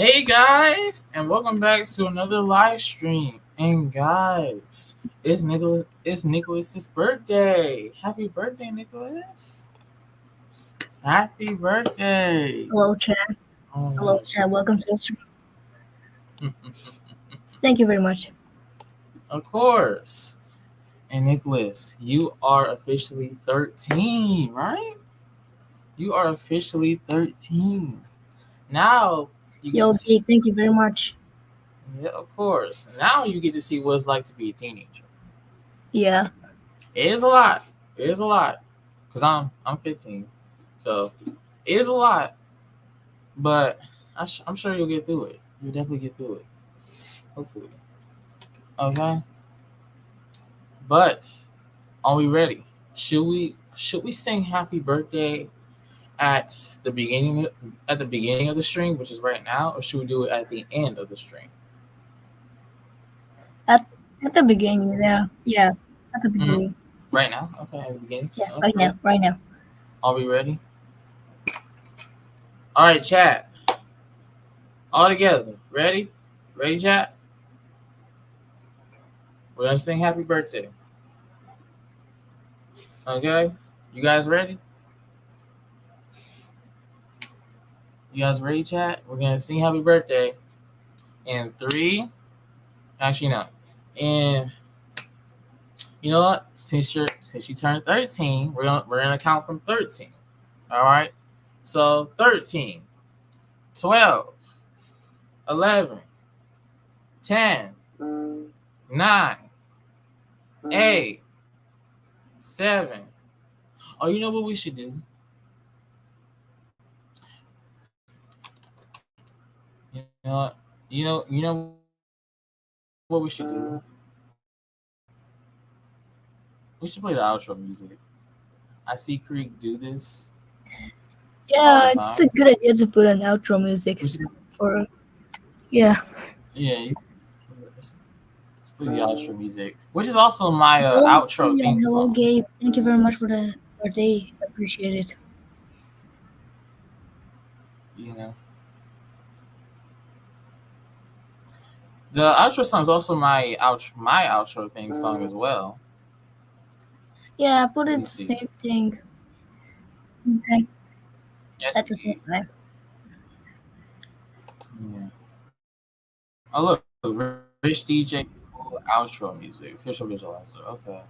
Hey guys, and welcome back to another live stream. And guys, it's Nicholas. It's Nicholas's birthday. Happy birthday, Nicholas! Happy birthday! Hello, chat. Oh, Hello, chat. Welcome to the stream. Thank you very much. Of course. And Nicholas, you are officially 13, right? You are officially 13. Now you get Yo, to see. Jake, thank you very much. Yeah, of course. Now you get to see what it's like to be a teenager. Yeah. It is a lot. It is a lot. Cause I'm 15, so it is a lot. But I'm sure you'll get through it. You'll definitely get through it. Hopefully. Okay. But are we ready? Should we sing Happy Birthday at the beginning of the stream, which is right now, or should we do it at the end of the stream? At the beginning, yeah. Yeah. At the Mm-hmm. beginning. Right now? Okay, at the beginning. Yeah. Okay. Right now. Are we ready? All right, chat. All together. Ready? Ready, chat? We're gonna sing Happy Birthday. Okay? You guys ready? You guys ready, chat? We're gonna sing Happy Birthday in three. Actually, no. And you know what? Since you turned 13, we're gonna count from 13. All right. So 13, 12, 11, 10, 9, 8, 7. Oh, you know what we should do? You know what we should do? We should play the outro music. I see Creek do this. Yeah, it's a good idea to put an outro music for. Yeah. Yeah. Let's play the outro music, which is also my outro theme song. Hello, Gabe. Thank you very much for the birthday. Appreciate it. You know. The outro song is also my outro theme song as well. Yeah, I put it the same thing. Yes, At the same time. Yeah. Oh look, RichDJ full outro music, official visualizer. Okay.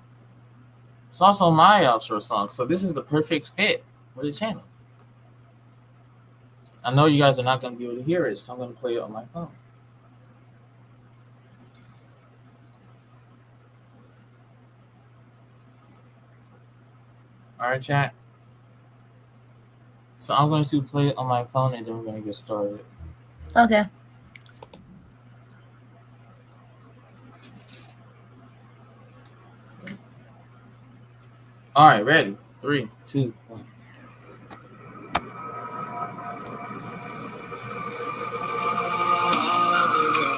It's also my outro song, so this is the perfect fit for the channel. I know you guys are not going to be able to hear it, so I'm going to play it on my phone. All right, chat. So I'm going to play it on my phone, and then we're going to get started. Okay. All right, ready? 3, 2, 1.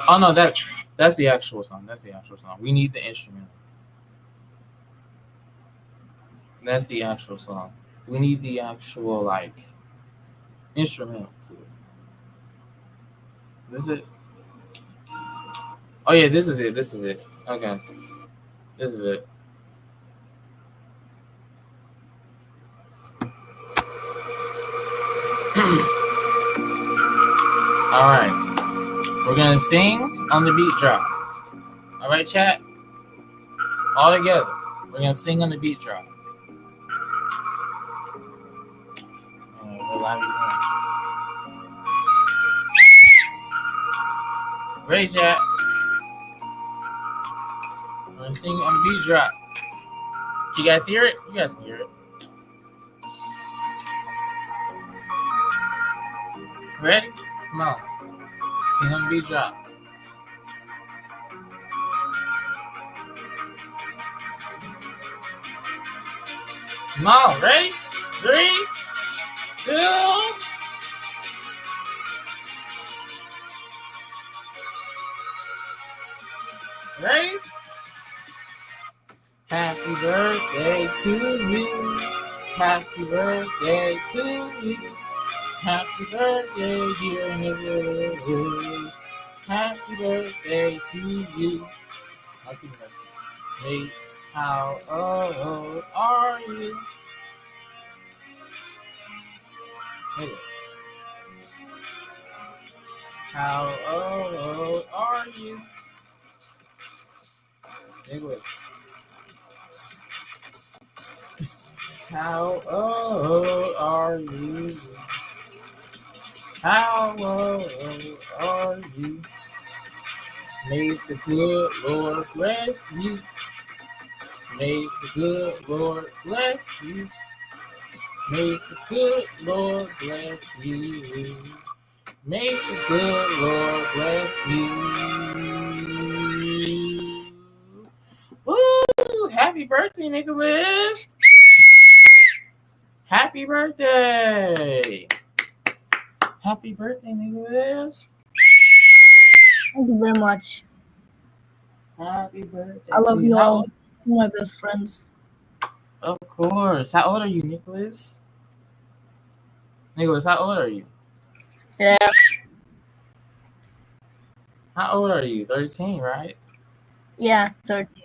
Oh no, that's the actual song. That's the actual song. We need the instrument. That's the actual song. We need the actual instrumental to it. This is it. Oh yeah, this is it. This is it. Okay, this is it. All right, we're gonna sing on the beat drop. All right, chat. All together, we're gonna sing on the beat drop. We're live again. Ready, chat? We're gonna sing on the beat drop. Can you guys hear it? You guys can hear it. Ready? Come on. Sing on the beat drop. Come on, ready? 3, 2. Ready? Happy birthday to you. Happy birthday to you. Happy birthday, dear Nicholas. Happy birthday to you. Happy birthday. How old are you? Nicholas. How old are you? Nicholas. How old are you? How old are you? May the good Lord bless you. May the good Lord bless you. May the good Lord bless you. May the good Lord bless you. Woo! Happy birthday, Nicholas! Happy birthday! Happy birthday, Nicholas! Thank you very much. Happy birthday I to love you. you How all. old? You're my best friends. Of course. How old are you, Nicholas? Nicholas, how old are you? Yeah. How old are you? 13, right? Yeah, 13.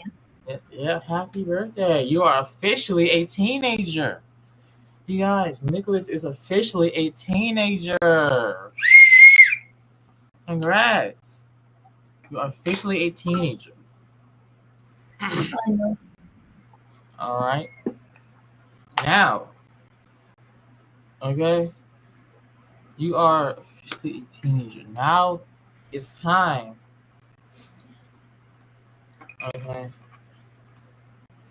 Yeah, happy birthday. You are officially a teenager. You guys, Nicholas is officially a teenager. Congrats. You are officially a teenager. I know. All right. Now, okay, you are officially a teenager. Now it's time. Okay.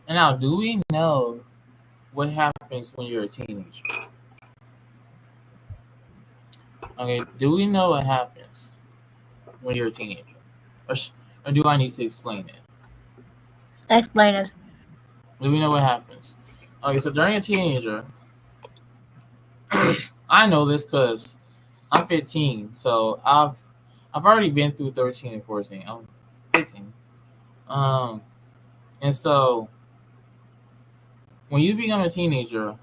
And now, do we know what happens when you're a teenager? Okay, do we know what happens when you're a teenager? Or do I need to explain it? Explain it. Do we know what happens? Okay, so during a teenager, I know this because I'm 15, so I've already been through 13 and 14. I'm 15. Um, and so when you become a teenager,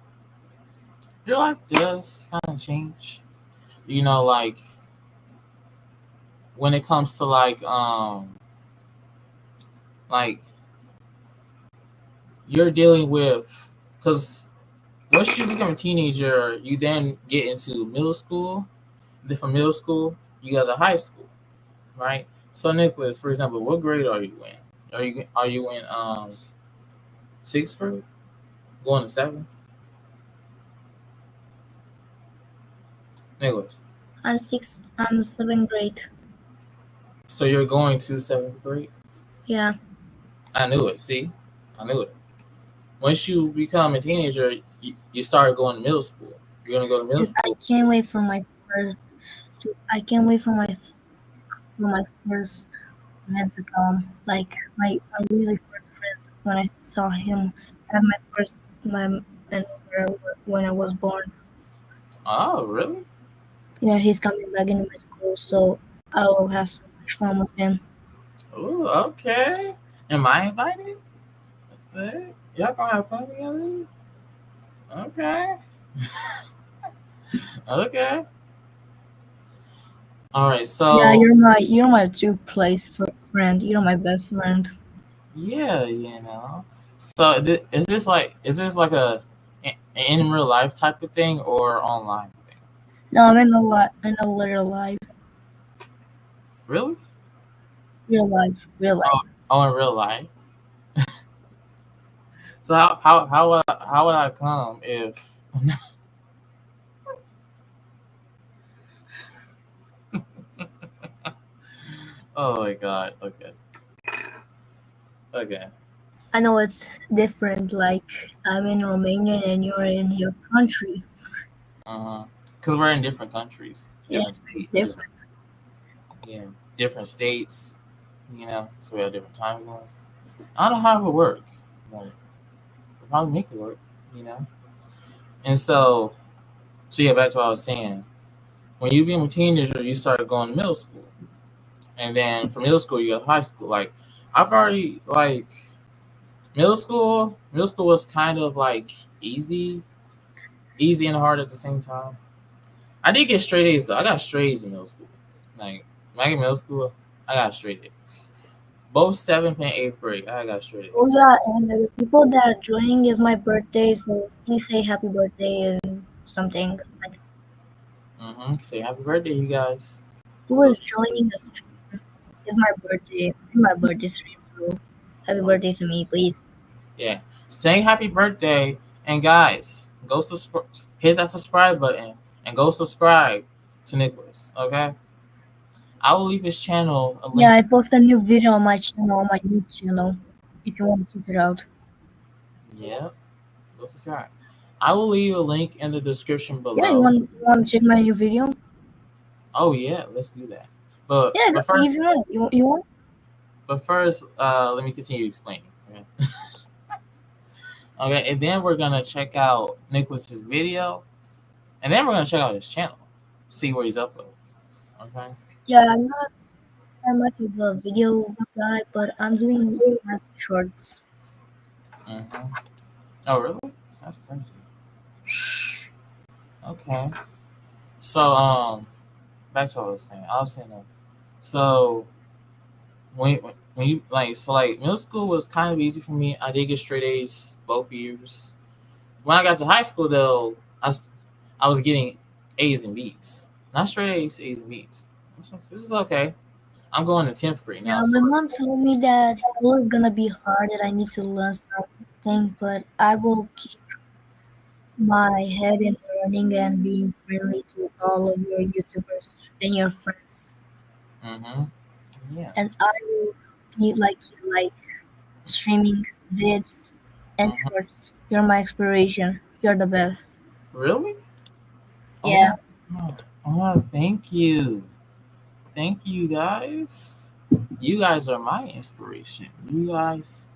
your life does kind of change. You know, like when it comes to like you're dealing with because once you become a teenager, you then get into middle school. Then from middle school, you go to high school, right? So Nicholas, for example, what grade are you in? Are you in sixth grade? Going to seventh? Nicholas. I'm 7th grade. So you're going to seventh grade? Yeah. I knew it. See, I knew it. Once you become a teenager, you start going to middle school. You're gonna go to middle Yes, school. I can't wait for my first friend to come. Like my really first friend when I saw him at my first my and when I was born. Oh, really? Yeah, he's coming back into my school, so I will have so much fun with him. Oh, okay. Am I invited? Hey, y'all gonna have fun together? Okay. Okay. All right. Yeah, So you're my true place for friend. You're my best friend. yeah, you know. So is this like an in real life type of thing or online thing? No, I'm in a little life, Really? real Oh, life. oh, in real life. So how would I come if? Oh my god. Okay. Okay. I know it's different. Like I'm in Romania and you're in your country. Because we're in different countries, Yeah, different it's states, different. yeah, different states. So we have different time zones. I don't know how it would work. But we'll probably make it work. You know. And so yeah, back to what I was saying. When you become a teenager, you start going to middle school, and then from middle school you go to high school. Like I've already like middle school. Middle school was kind of like easy and hard at the same time. I did get straight A's though. I got straight A's in middle school. Like back in middle school, I got straight A's. Both seventh and eighth grade, I got straight Oh A's. yeah, and the people that are joining is my birthday, so please say happy birthday and something. Like Say happy birthday, you guys. who is joining the stream is my birthday. My birthday stream, so happy Oh, birthday to me, please. yeah. Saying happy birthday, and guys, go hit that subscribe button and go subscribe to Nicholas. Okay, I will leave his channel a Yeah, link. I post a new video on my channel, on my new channel. If you want to check it out. Yeah, go subscribe. I will leave a link in the description Yeah, below. you want to check my new video? Oh yeah, let's do that. But Yeah, but if you first, want, you want. let me continue explaining. Okay? Okay, and then we're gonna check out Nicholas's video, and then we're gonna check out his channel, see where he's uploading. Okay. Yeah, I'm not that much of a video guy, but I'm doing lots of shorts. hmm Oh really? That's crazy. Okay. So back to what I was saying. I was saying that. So when you like middle school was kind of easy for me. I did get straight A's both years. When I got to high school though, I was getting A's and B's, not straight A's, A's and B's. This is okay. I'm going to 10th grade now, Yeah, so my mom told me that school is gonna be hard and I need to learn something, but I will keep my head in learning and being friendly to all of your YouTubers and your friends. mm-hmm. Yeah. And I will be like you, like streaming vids and Mm-hmm. shorts. You're my inspiration. You're the best. Really? Oh Yeah. my god. Oh, thank you guys. You guys are my inspiration. You guys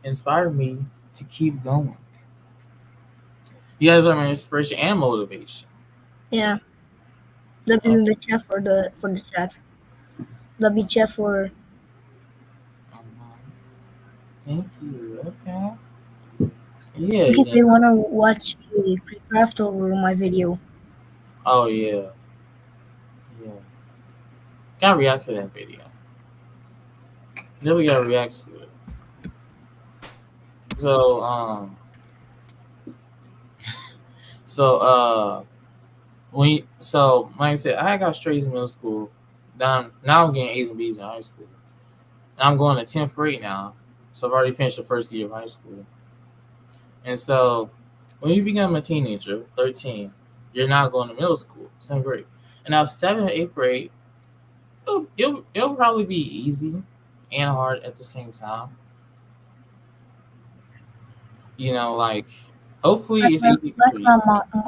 inspire me to keep going. You guys are my inspiration and motivation. Yeah. W Oh, in the chat for the chat. W chat for mhm. Thank you. Okay. Yeah, in case yeah. they wanna watch a pre-craft over my video. Oh yeah. Yeah. Gotta react to that video. Then we gotta react to it. So so like I said, I got straights in middle school. Now I'm getting A's and B's in high school. And I'm going to 10th grade now. So I've already finished the first year of high school. And so when you become a teenager, 13, you're now going to middle school, 7th grade. And now 7th and 8th grade, it'll probably be easy and hard at the same time. Like hopefully it's easy for you.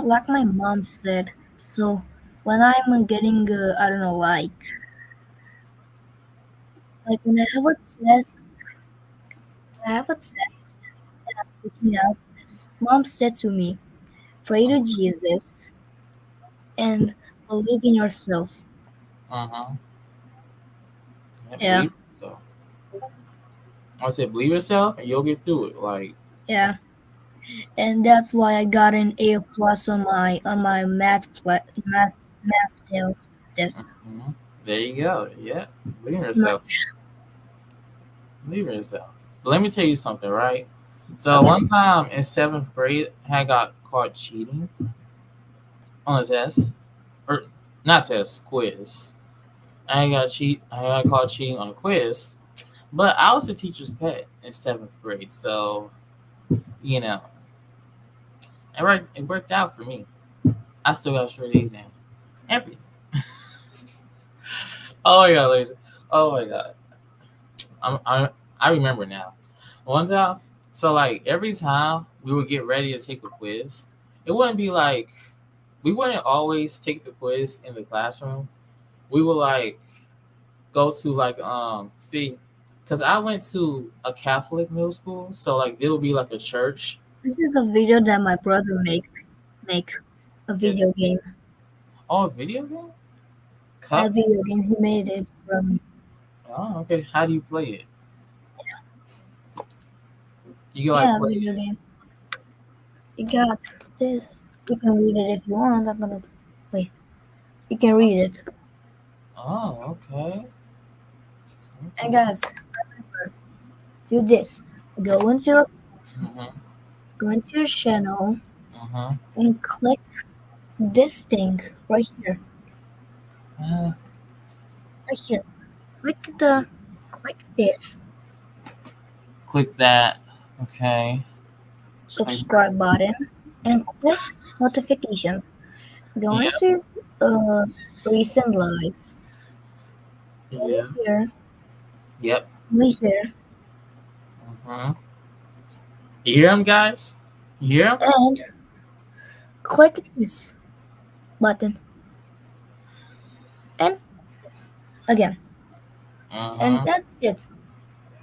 Like my mom said. So when I'm getting I don't know, like when I have a test and I'm freaking out, mom said to me, pray to Jesus and believe in yourself. Uh-huh. Yeah, Yeah, believe yourself. I said believe yourself and you'll get through it. Like yeah. And that's why I got an A plus on my math test. mhm. There you go. Yeah. Believe in My, yourself. Believe in yourself. But let me tell you something, right? So yeah. one time in 7th grade, I got caught cheating on a test, or not test, quiz. I got caught cheating on a quiz, but I was the teacher's pet in 7th grade, so you know, it worked out for me. I still got straight A's in everything. Oh my god, ladies! Oh my god, I remember now. One time, so like every time we would get ready to take a quiz, it wouldn't be like we wouldn't always take the quiz in the classroom. We would like go to like see, because I went to a Catholic middle school, so like there would be like a church. This is a video that my brother make a It video is. game. Oh, a video game? A Cup? video game he made it from. Oh, okay. How do you play it? You can like Yeah, play video it. game. You got this. You can read it if you want. I'm gonna wait. You can read it. Oh, okay. And Okay. guys, do this. Go into your Mhm. go into your channel Mhm. and click this thing right here. Uh, Right here. Click this click that. Okay. Click. subscribe button and click notifications. Go Yep. into uh recent live right Yeah. here, Yep. right here, Mhm. You hear him, guys? You hear him? and click this button and again. And Mhm. that's it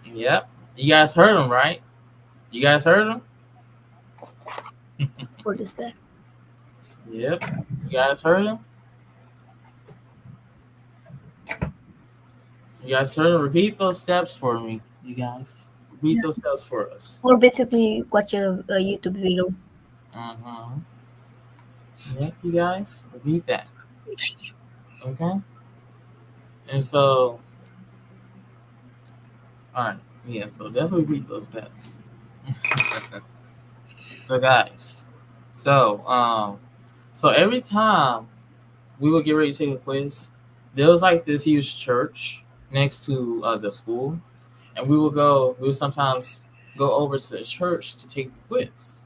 Yep. You guys heard him, right? You guys heard him? for this back. Yep. You guys heard him? You guys heard him? Repeat those steps for me, you guys. Repeat Yeah. those steps for us. Or basically watch a YouTube video. Mm-hmm. Yep, you guys. Repeat that. Okay? And so, alright. Yeah, so definitely repeat those steps. So guys, so so every time we would get ready to take a quiz, there was like this huge church next to the school, and we would sometimes go over to the church to take the quiz.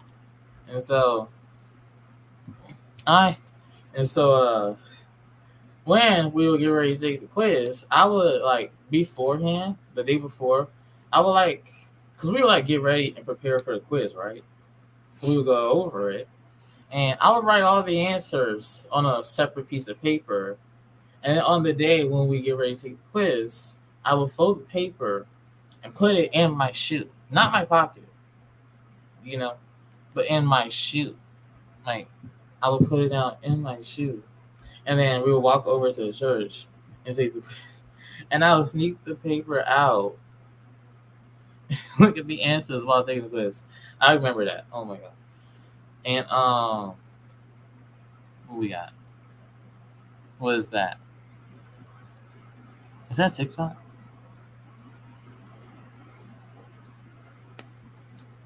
And so I and so when we would get ready to take the quiz, I would like beforehand, the day before, I would like because we would like get ready and prepare for the quiz, right? So we would go over it, and I would write all the answers on a separate piece of paper. And then on the day when we get ready to take the quiz, I would fold the paper and put it in my shoe, not my pocket, you know, but in my shoe. Like I would put it down in my shoe, and then we would walk over to the church and take the quiz. And I would sneak the paper out, look at the answers while taking the quiz. I remember that. Oh my god. And what we got? What is that? Is that TikTok?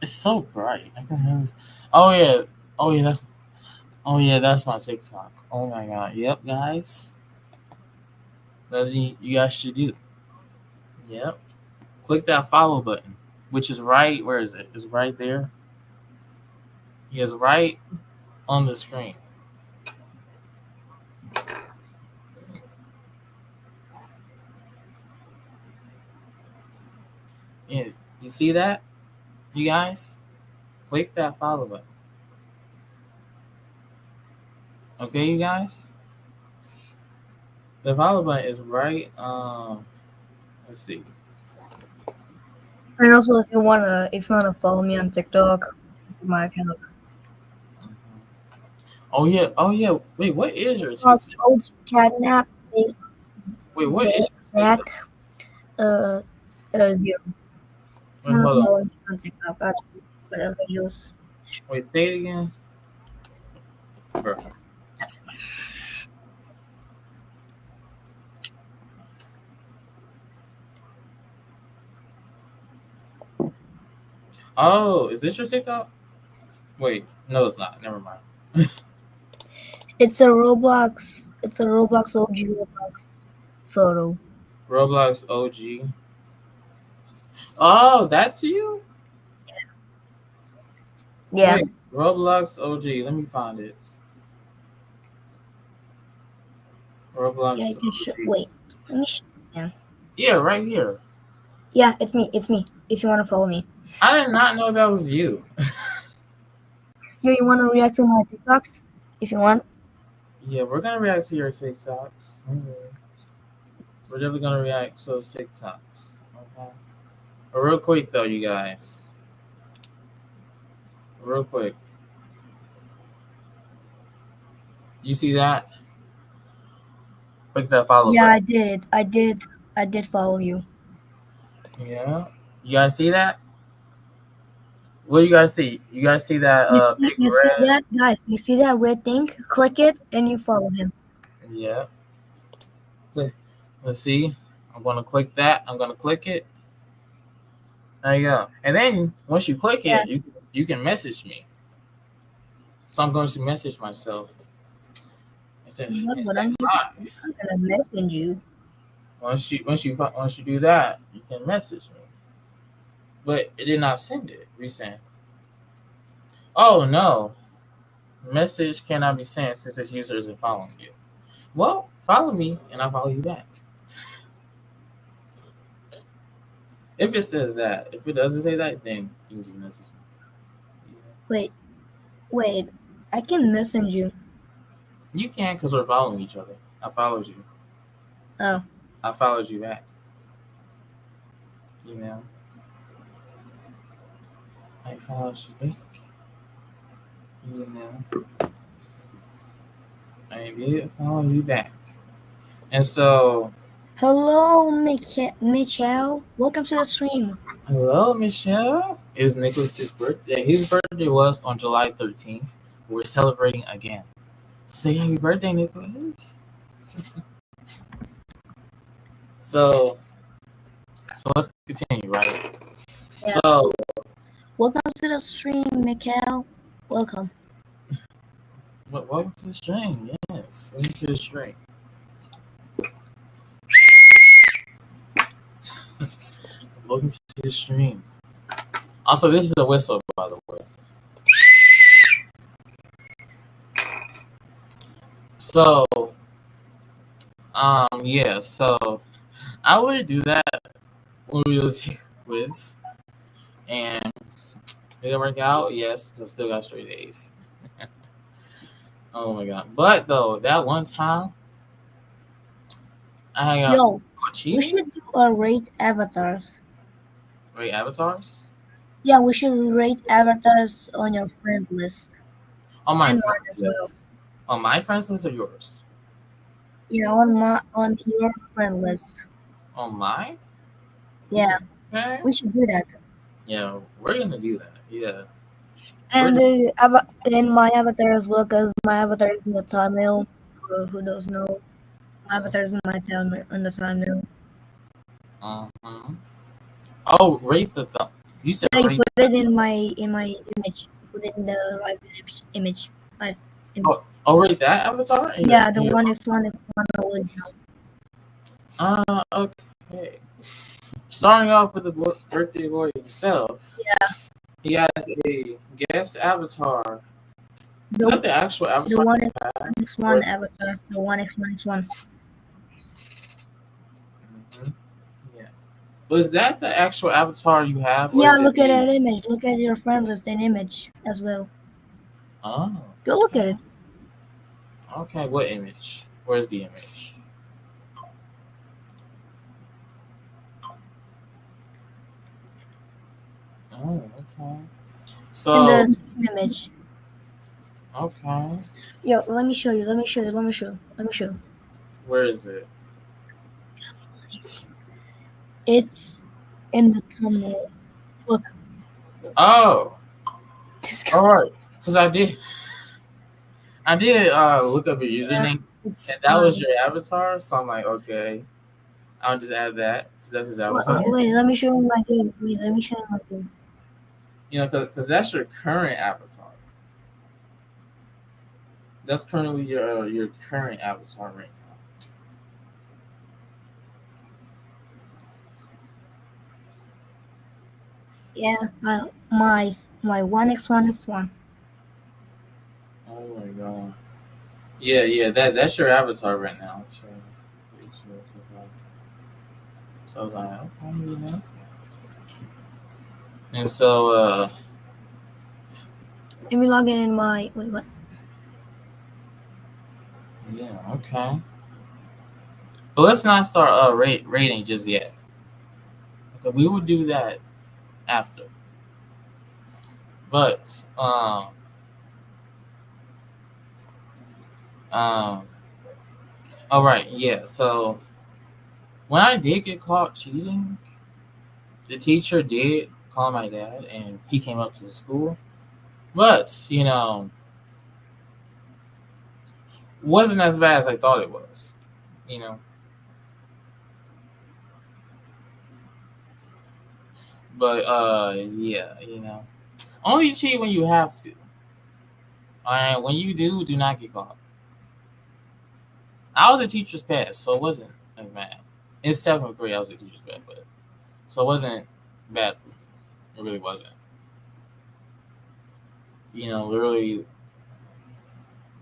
It's so bright. I can hear. Oh yeah. Oh yeah. That's. Oh yeah. That's my TikTok. Oh my god. Yep, guys. That you guys should do. Yep. Click that follow button, which is right. Where is it? It's right there. It's right on the screen. Yeah. You see that? You guys click that follow button. Okay, you guys. The follow button is right. Let's see. And also, if you wanna follow me on TikTok, this is my account. Oh yeah. Oh yeah. Wait. What is your Called TikTok? OG Catnap. Wait. What is your Back TikTok? uh, zero. If you Wait. wanna Hold on. follow me on TikTok, I do better videos. Wait. Say it again. Bro. That's it. Oh, is this your TikTok? Wait, no, it's not. Never mind. It's a Roblox. It's a Roblox OG Roblox photo. Roblox OG. Oh, that's you? Yeah. Wait, Roblox OG. Let me find it. Yeah, Roblox you can show. OG. Wait, let me show you again. Yeah, right here. Yeah, it's me. It's me. If you wanna follow me. I did not know that was you. Yo, you wanna react to my TikToks? If you want. Yeah, we're gonna react to your TikToks. We're definitely gonna react to those TikToks. Okay. But real quick though, you guys. Real quick. You see that? Click that follow Yeah, button. I did. I did. I did follow you. Yeah. You guys see that? What do you guys see? You guys see that big You see red? that, guys? You see that red thing? Click it and you follow him. Yeah. Let's see. I'm gonna click that. I'm gonna click it. There you go. And then once you click Yeah. it, you can message me. So I'm going to message myself What? and But say hi. I'm gonna message you. Once you do that, you can message me. But it did not send it. Resend. Oh no. Message cannot be sent since this user isn't following you. Well, follow me and I'll follow you back. If it says that. If it doesn't say that, then you can just message me. Wait, wait. I can message you. You can because we're following each other. I followed you. Oh. I followed you back. You know. I followed you back. You know. I did follow you back. And so, Hello, Michelle. Welcome to the stream. hello, Michelle. It was Nicholas's birthday. His birthday was on July 13th. We're celebrating again. Say happy birthday, Nicholas. So, let's continue, right? Yeah. So, Welcome to the stream, Michael. Welcome. welcome to the stream. Yes, welcome to the stream. Welcome to the stream. Also, this is a whistle, by the way. So, yeah. So, I would do that when we would take a quiz, and did it work out? Yes, because I still got straight A's. Oh my god! But though that one time, I got Yo, we cheating. should do a rate avatars. Wait, avatars? Yeah, we should rate avatars on your friend list. On my And mine friends as well. list. On my friends list or yours? Yeah, on your friend list. On mine? Yeah, Okay. we should do that. Yeah, we're gonna do that. Yeah. And in my avatar as well, because my avatar is in the thumbnail. For who doesn't know, my avatar is in my in the thumbnail. Mm-hmm. Oh, rate the thumb. You said Yeah, you rate. put it in my image. Put it in the live image. Live image. Oh, rate that avatar? Yeah, the one is one original. Okay. Starting off with the birthday boy himself. Yeah. He has a guest avatar. Is The, that the actual avatar? the one is one avatar. The 1x1x1. Mm-hmm. Yeah. Was that the actual avatar you have? Yeah, look at that image. Look at your friend list and image as well. Oh. Go look at it. Okay, what image? Where's the image? Oh, okay. So. In the image. Okay. Yo, let me show you. Let me show you. Where is it? It's in the thumbnail. Look. Oh. This guy. All right. Because I did look up your username, and that was your avatar. So I'm like, okay, I'll just add that because that's his avatar. Wait, let me show you my game. You know, because that's your current avatar. That's currently your current avatar right now. Yeah, my 1x1x1. Oh my god. Yeah, that's your avatar right now. So I was like, okay, you know. And so let me log in my what? Yeah, okay. But let's not start rating just yet. Okay, we will do that after. But all right, yeah. So when I did get caught cheating, the teacher did call my dad, and he came up to the school. But wasn't as bad as I thought it was. You know, but yeah, only cheat when you have to. And when you do, do not get caught. I was a teacher's pet, so it wasn't as bad. In seventh grade, I was a teacher's pet, but so it wasn't bad. It really wasn't. Literally,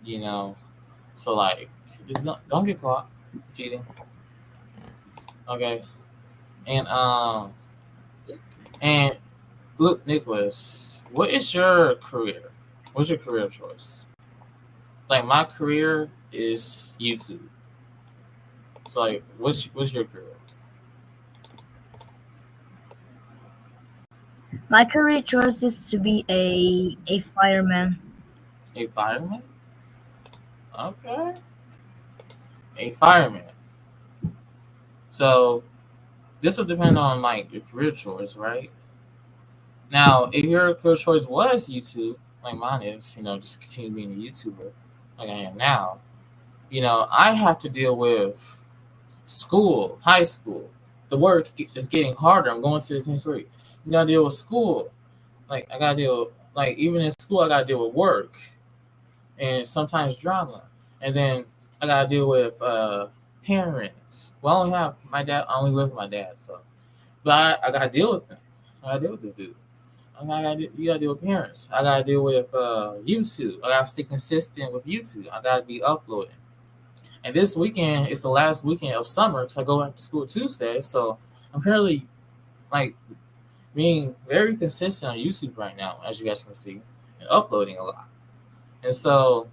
you know. So like, just don't get caught cheating. Okay, and and look, Nicholas, what is your career? What's your career choice? Like my career is YouTube. So like, what's your career? My career choice is to be a fireman. A fireman? Okay, a fireman. So this will depend on like your career choice, right? Now, if your career choice was YouTube, like mine is, just continue being a YouTuber, like I am now. I have to deal with school, high school. The work is getting harder. I'm going to the 10th grade. You gotta deal with school. Like I gotta deal, like even in school, I gotta deal with work and sometimes drama, and then I gotta deal with parents. Well, I only have my dad. I only live with my dad, so but I gotta deal with them. I gotta deal with this dude. You gotta deal with parents. I gotta deal with YouTube. I gotta stay consistent with YouTube. I gotta be uploading. And this weekend is the last weekend of summer because I go back to school Tuesday. So I'm currently like being very consistent on YouTube right now, as you guys can see, and uploading a lot. And so,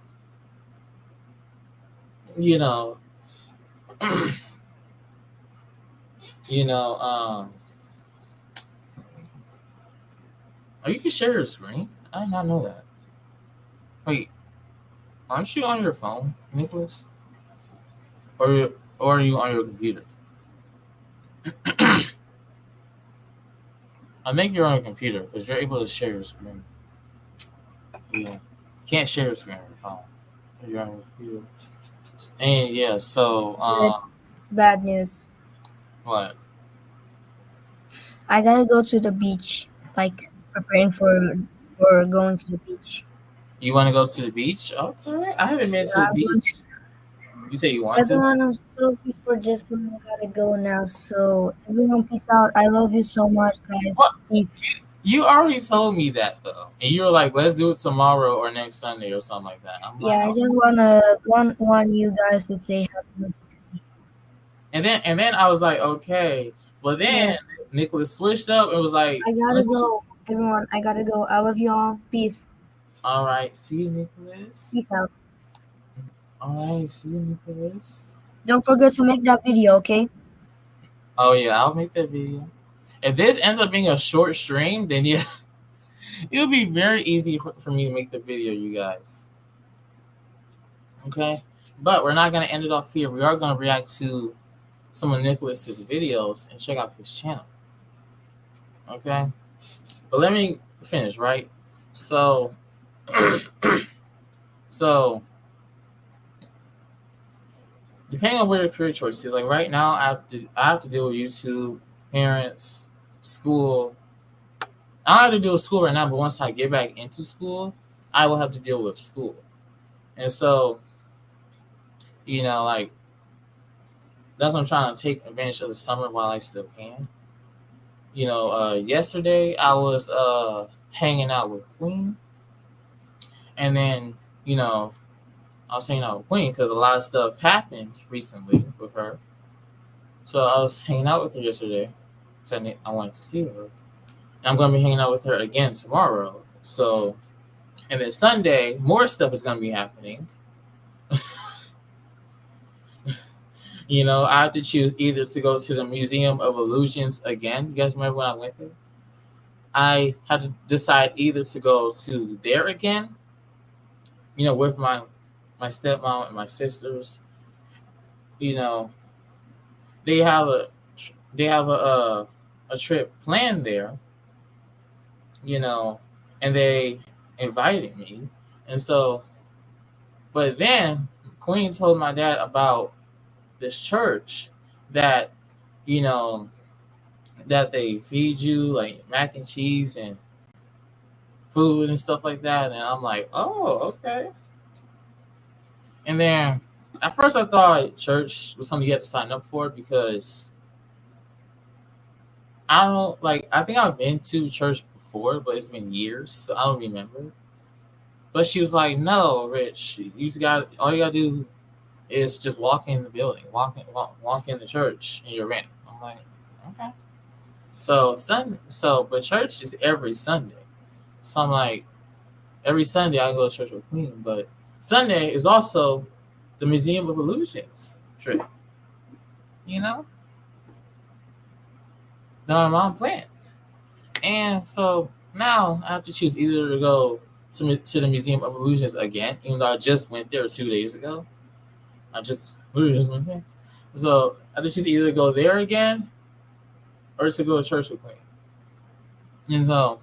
you know, you know, oh, you can share your screen. I did not know that. Wait, aren't you on your phone, Nicholas? Or are you on your computer? I think you're on your computer because you're able to share your screen. Yeah, you can't share your screen on your phone. You're on your computer. And yeah, so Good. Bad news. what? I gotta go to the beach, like preparing for going to the beach. You want to go to the beach? Okay, I haven't been to Yeah, the beach. You say you want to? everyone, I'm so good for this one. I gotta go now. So everyone, peace out. I love you so much, guys. What? Peace. You already told me that though, and you were like, "Let's do it tomorrow or next Sunday or something like that." I'm like, Yeah, I "Oh." just wanna want you guys to say happy birthday. And then I was like, "Okay," but then Yes, Nicholas switched up and was like, I gotta "Let's do." go. Everyone, I gotta go. I love you all. Peace. All right, see you, Nicholas. Peace out. All right, see you, Nicholas. Don't forget to make that video, okay? Oh yeah, I'll make that video. If this ends up being a short stream, then yeah, it'll be very easy for me to make the video, you guys. Okay, but we're not gonna end it off here. We are gonna react to some of Nicholas's videos and check out his channel. Okay, but let me finish. Right, so so depending on where your career choice is, like right now, I have to deal with YouTube, parents, school. I don't have to deal with school right now, but once I get back into school, I will have to deal with school. And so, like that's what I'm trying to take advantage of the summer while I still can. Yesterday I was hanging out with Queen, and then I was hanging out with Queen because a lot of stuff happened recently with her. So I was hanging out with her yesterday. So I wanted to see her. And I'm going to be hanging out with her again tomorrow. So, and then Sunday, more stuff is going to be happening. I have to choose either to go to the Museum of Illusions again. You guys remember when I went there? I had to decide either to go to there again, with my stepmom and my sisters. You know, they have a trip planned there. And they invited me, and so, but then Queen told my dad about this church that, you know, that they feed you like mac and cheese and food and stuff like that. And I'm like, oh, okay. And then at first I thought church was something you had to sign up for because I don't like, I think I've been to church before, but it's been years, so I don't remember. But she was like, no, Rich, you just got, all you gotta do is just walk in the building, walk in the church and you're in. I'm like, okay. But church is every Sunday. So I'm like, every Sunday I go to church with Queen, but Sunday is also the Museum of Illusions trip. You know, that my mom planned, and so now I have to choose either to go to the Museum of Illusions again, even though I just went there 2 days ago. I just literally just went there, so I have to choose either to go there again or just to go to church with Queen. And so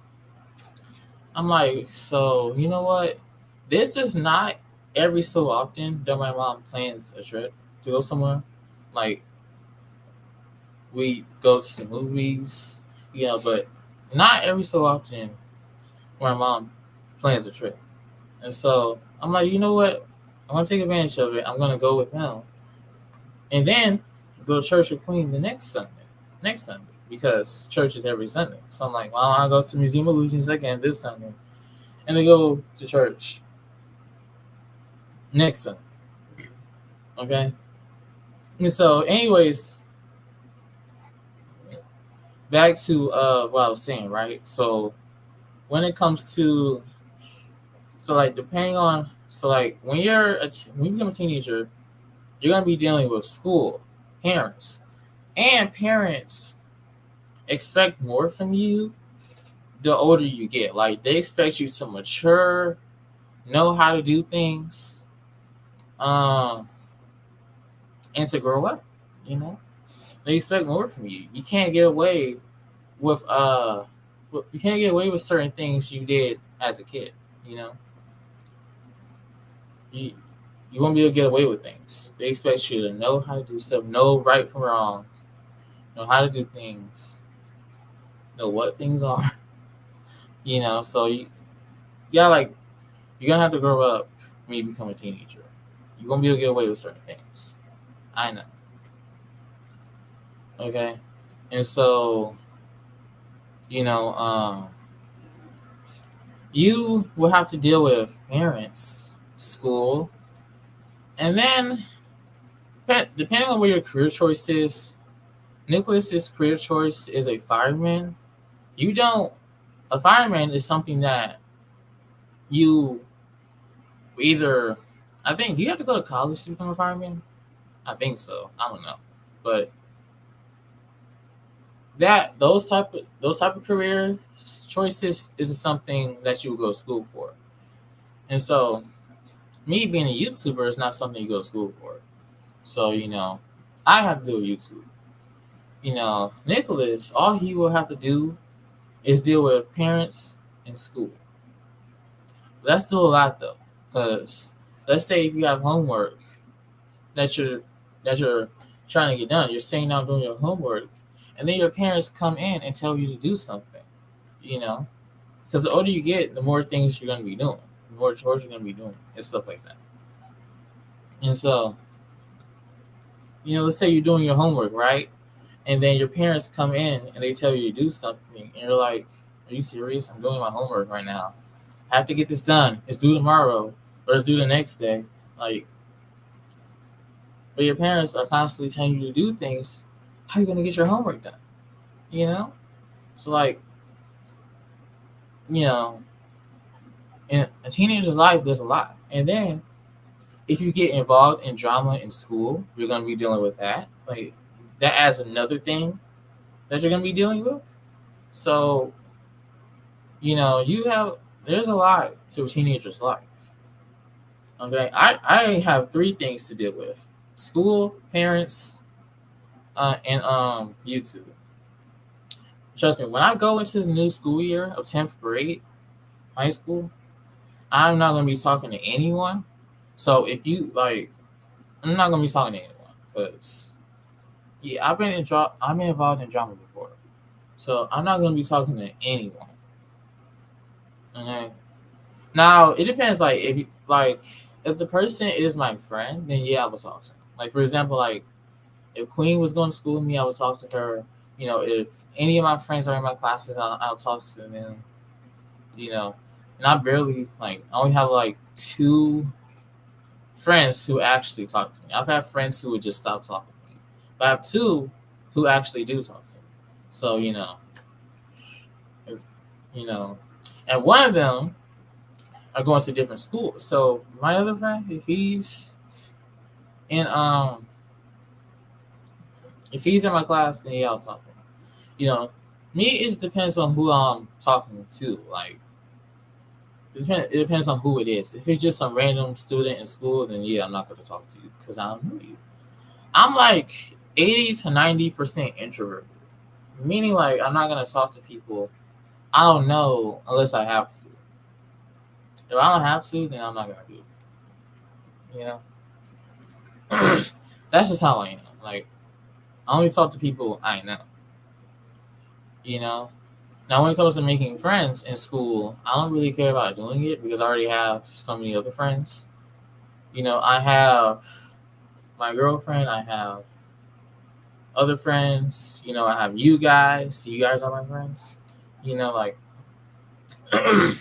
I'm like, so you know what? This is not every so often that my mom plans a trip to go somewhere. Like we go to the movies, but not every so often where my mom plans a trip. And so I'm like, you know what? I'm gonna take advantage of it. I'm gonna go with them, and then go to church with Queen the next Sunday, because church is every Sunday. So I'm like, well, I'll go to Museum of Illusions again this Sunday, and then go to church next Sunday. Okay. And so, anyways, back to what I was saying, right? So when it comes to, so like depending on, so like when when you become a teenager, you're gonna be dealing with school, parents, and parents expect more from you the older you get. Like they expect you to mature, know how to do things, um, and to grow up. You know, they expect more from you. You can't get away with you can't get away with certain things you did as a kid. You know, you you won't be able to get away with things. They expect you to know how to do stuff, know right from wrong, know how to do things, know what things are. So yeah, like you're gonna have to grow up when you become a teenager. You won't be able to get away with certain things. I know. Okay, and so you know, you will have to deal with parents, school, and then depending on where your career choice is. Nicholas's career choice is a fireman. You don't. A fireman is something that you either. I think. Do you have to go to college to become a fireman? I think so. I don't know, but those type of career choices is something that you would go to school for. And so, me being a YouTuber is not something you go to school for. So I have to do YouTube. Nicholas, all he will have to do is deal with parents and school. That's still a lot though, because let's say if you have homework that you're trying to get done, you're sitting down doing your homework, and then your parents come in and tell you to do something. You know, because the older you get, the more things you're going to be doing, the more chores you're going to be doing, and stuff like that. And so, let's say you're doing your homework, right? And then your parents come in and they tell you to do something, and you're like, "Are you serious? I'm doing my homework right now. I have to get this done. It's due tomorrow, or it's due the next day." Like, but your parents are constantly telling you to do things. How are you going to get your homework done? You know? So, like, you know, in a teenager's life, there's a lot. And then if you get involved in drama in school, you're going to be dealing with that. Like, that adds another thing that you're going to be dealing with. So, there's a lot to a teenager's life. Okay, I have 3 things to deal with: school, parents, and YouTube. Trust me, when I go into the new school year of 10th grade, high school, I'm not going to be talking to anyone. So if you I'm not gonna be talking to anyone because yeah, I've been involved in drama before, so I'm not gonna be talking to anyone. Okay. Now it depends. If the person is my friend, then yeah, I will talk to them. Like for example, like if Queen was going to school with me, I would talk to her. If any of my friends are in my classes, I'll talk to them. You know, and I only have like two friends who actually talk to me. I've had friends who would just stop talking to me, but I have two who actually do talk to me. So if, you know, and one of them are going to different schools. So my other friend, in um if he's in my class, then yeah, I'll talk to him. You know, me it just depends on who I'm talking to. Like it depends on who it is. If it's just some random student in school, then yeah, I'm not going to talk to you because I don't know you. I'm like 80 to 90% introvert, meaning like I'm not gonna talk to people I don't know unless I have to. If I don't have to, then I'm not gonna do it. That's just how I am. Like I only talk to people I know. You know. Now when it comes to making friends in school, I don't really care about doing it because I already have so many other friends. I have my girlfriend. I have other friends. I have you guys. You guys are my friends. Like I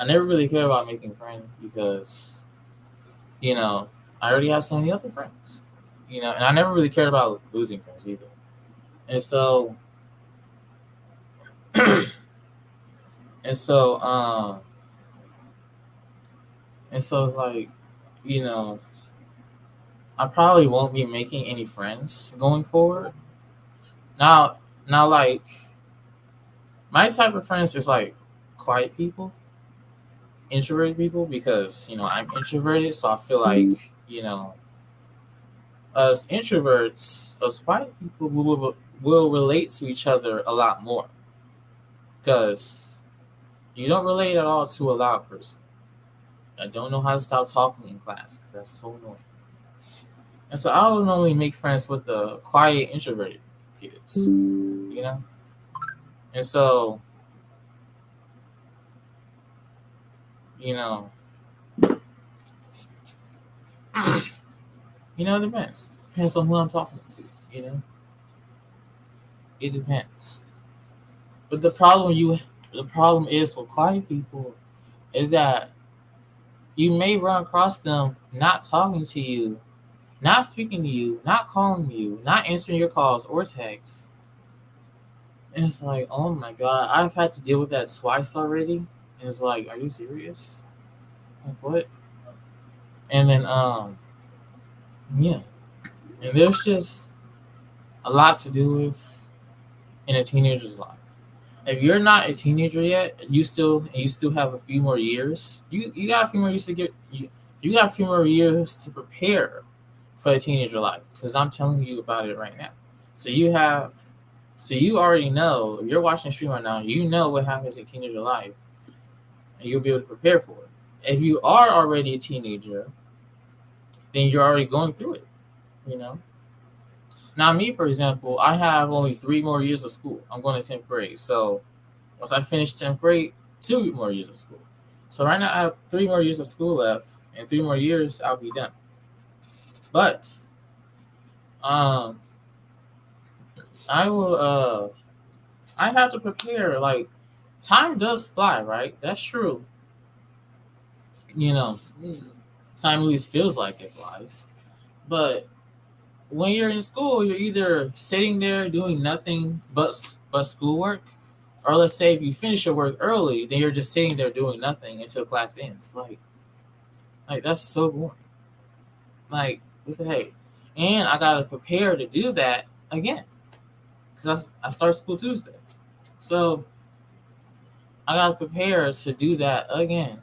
never really care about making friends because, you know, I already have so many other friends. And I never really cared about losing friends either. And so and so and so it's like, you know, I probably won't be making any friends going forward. Now like my type of friends is like quiet people, introverted people because, I'm introverted, so I feel like, us introverts, us quiet people will relate to each other a lot more because you don't relate at all to a loud person. I don't know how to stop talking in class because that's so annoying. And so I would normally make friends with the quiet, introverted kids, And so, you know, it depends. Depends on who I'm talking to. It depends. But the problem is with quiet people is that you may run across them not talking to you, not speaking to you, not calling you, not answering your calls or texts. And it's like, oh my god, I've had to deal with that twice already. And it's like, are you serious? Like what? And then yeah. And there's just a lot to do with in a teenager's life. If you're not a teenager yet, you still have a few more years. You got a few more years to get you got a few more years to prepare for a teenager life because I'm telling you about it right now. So you already know if you're watching the stream right now, you know what happens in teenager life, and you'll be able to prepare for it. If you are already a teenager, then you're already going through it. You know. Now, me, for example, I have only 3 more years of school. I'm going to 10th grade. So once I finish 10th grade, 2 more years of school. So right now I have 3 more years of school left. In 3 more years, I'll be done. But um, I will. I have to prepare. Like time does fly, right? That's true. You know, time at least feels like it flies. But when you're in school, you're either sitting there doing nothing but schoolwork, or let's say if you finish your work early, then you're just sitting there doing nothing until class ends. Like that's so boring. Like what the heck? And I gotta prepare to do that again because I start school Tuesday, so I gotta prepare to do that again.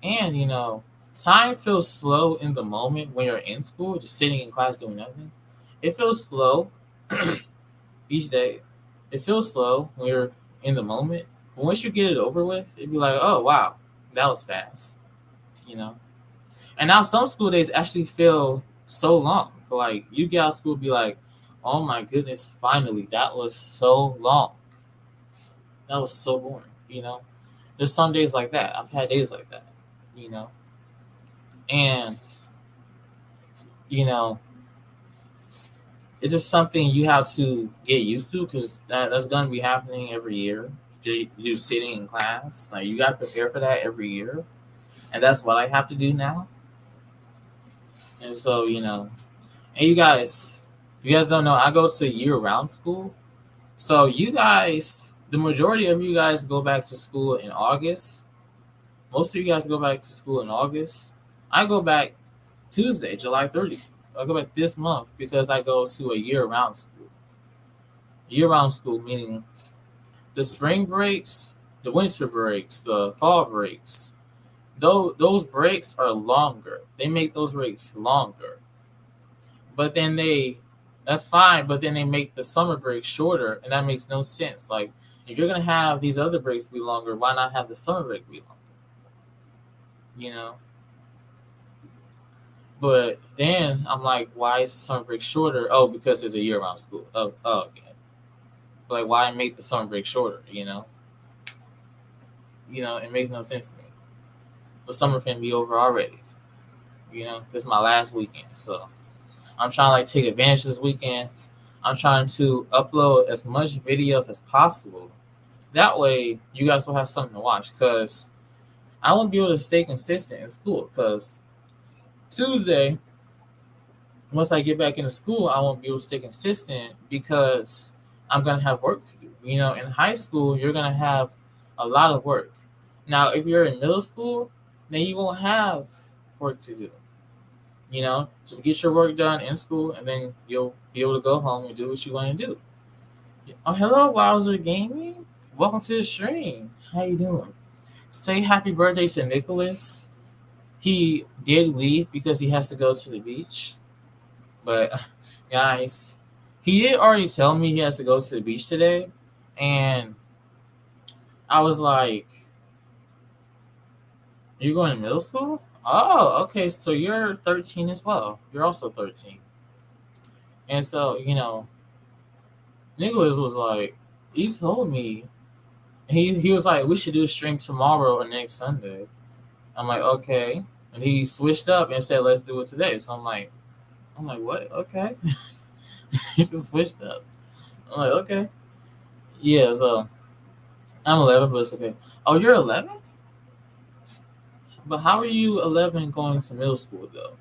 And time feels slow in the moment when you're in school, just sitting in class doing nothing. It feels slow each day. It feels slow when you're in the moment. But once you get it over with, it'd be like, oh wow, that was fast. You know. And now some school days actually feel so long. Like you get out of school, be like, "Oh my goodness, finally! That was so long. That was so boring." There's some days like that. I've had days like that. You know, and you know, it's just something you have to get used to because that's gonna be happening every year. You sitting in class, like you gotta prepare for that every year, and that's what I have to do now. And so and you guys don't know I go to year-round school. So the majority of you guys go back to school in August. Most of you guys go back to school in August. I go back Tuesday, July 30th. I go back this month because I go to a year-round school. Year-round school meaning the spring breaks, the winter breaks, the fall breaks. Those breaks are longer. They make those breaks longer. But then that's fine, but then they make the summer break shorter, and that makes no sense. Like, if you're gonna have these other breaks be longer, why not have the summer break be longer? You know? But then I'm like, why is the summer break shorter? Oh, because it's a year-round school. Oh, okay. But like, why make the summer break shorter? It makes no sense to me. The summer can be over already. This is my last weekend, so I'm trying to like take advantage this weekend. I'm trying to upload as much videos as possible. That way, you guys will have something to watch. Cause I won't be able to stay consistent in school. Cause Tuesday, once I get back into school, I won't be able to stay consistent because I'm gonna have work to do. In high school, you're gonna have a lot of work. Now, if you're in middle school, then you won't have work to do. Just get your work done in school, and then you'll be able to go home and do what you want to do. Oh, hello, Wowzer Gaming. Welcome to the stream. How you doing? Say happy birthday to Nicolas. He did leave because he has to go to the beach. But guys, he did already tell me he has to go to the beach today, and I was like, "You're going to middle school? Oh, okay. So you're 13 as well. You're also 13." And so Nicholas was like, he told me, he was like, we should do a stream tomorrow or next Sunday. I'm like, okay. And he switched up and said, let's do it today. So I'm like, what? Okay. He just switched up. I'm like, okay. Yeah, so I'm 11, but it's okay. Oh, you're 11? But how are you 11 going to middle school, though?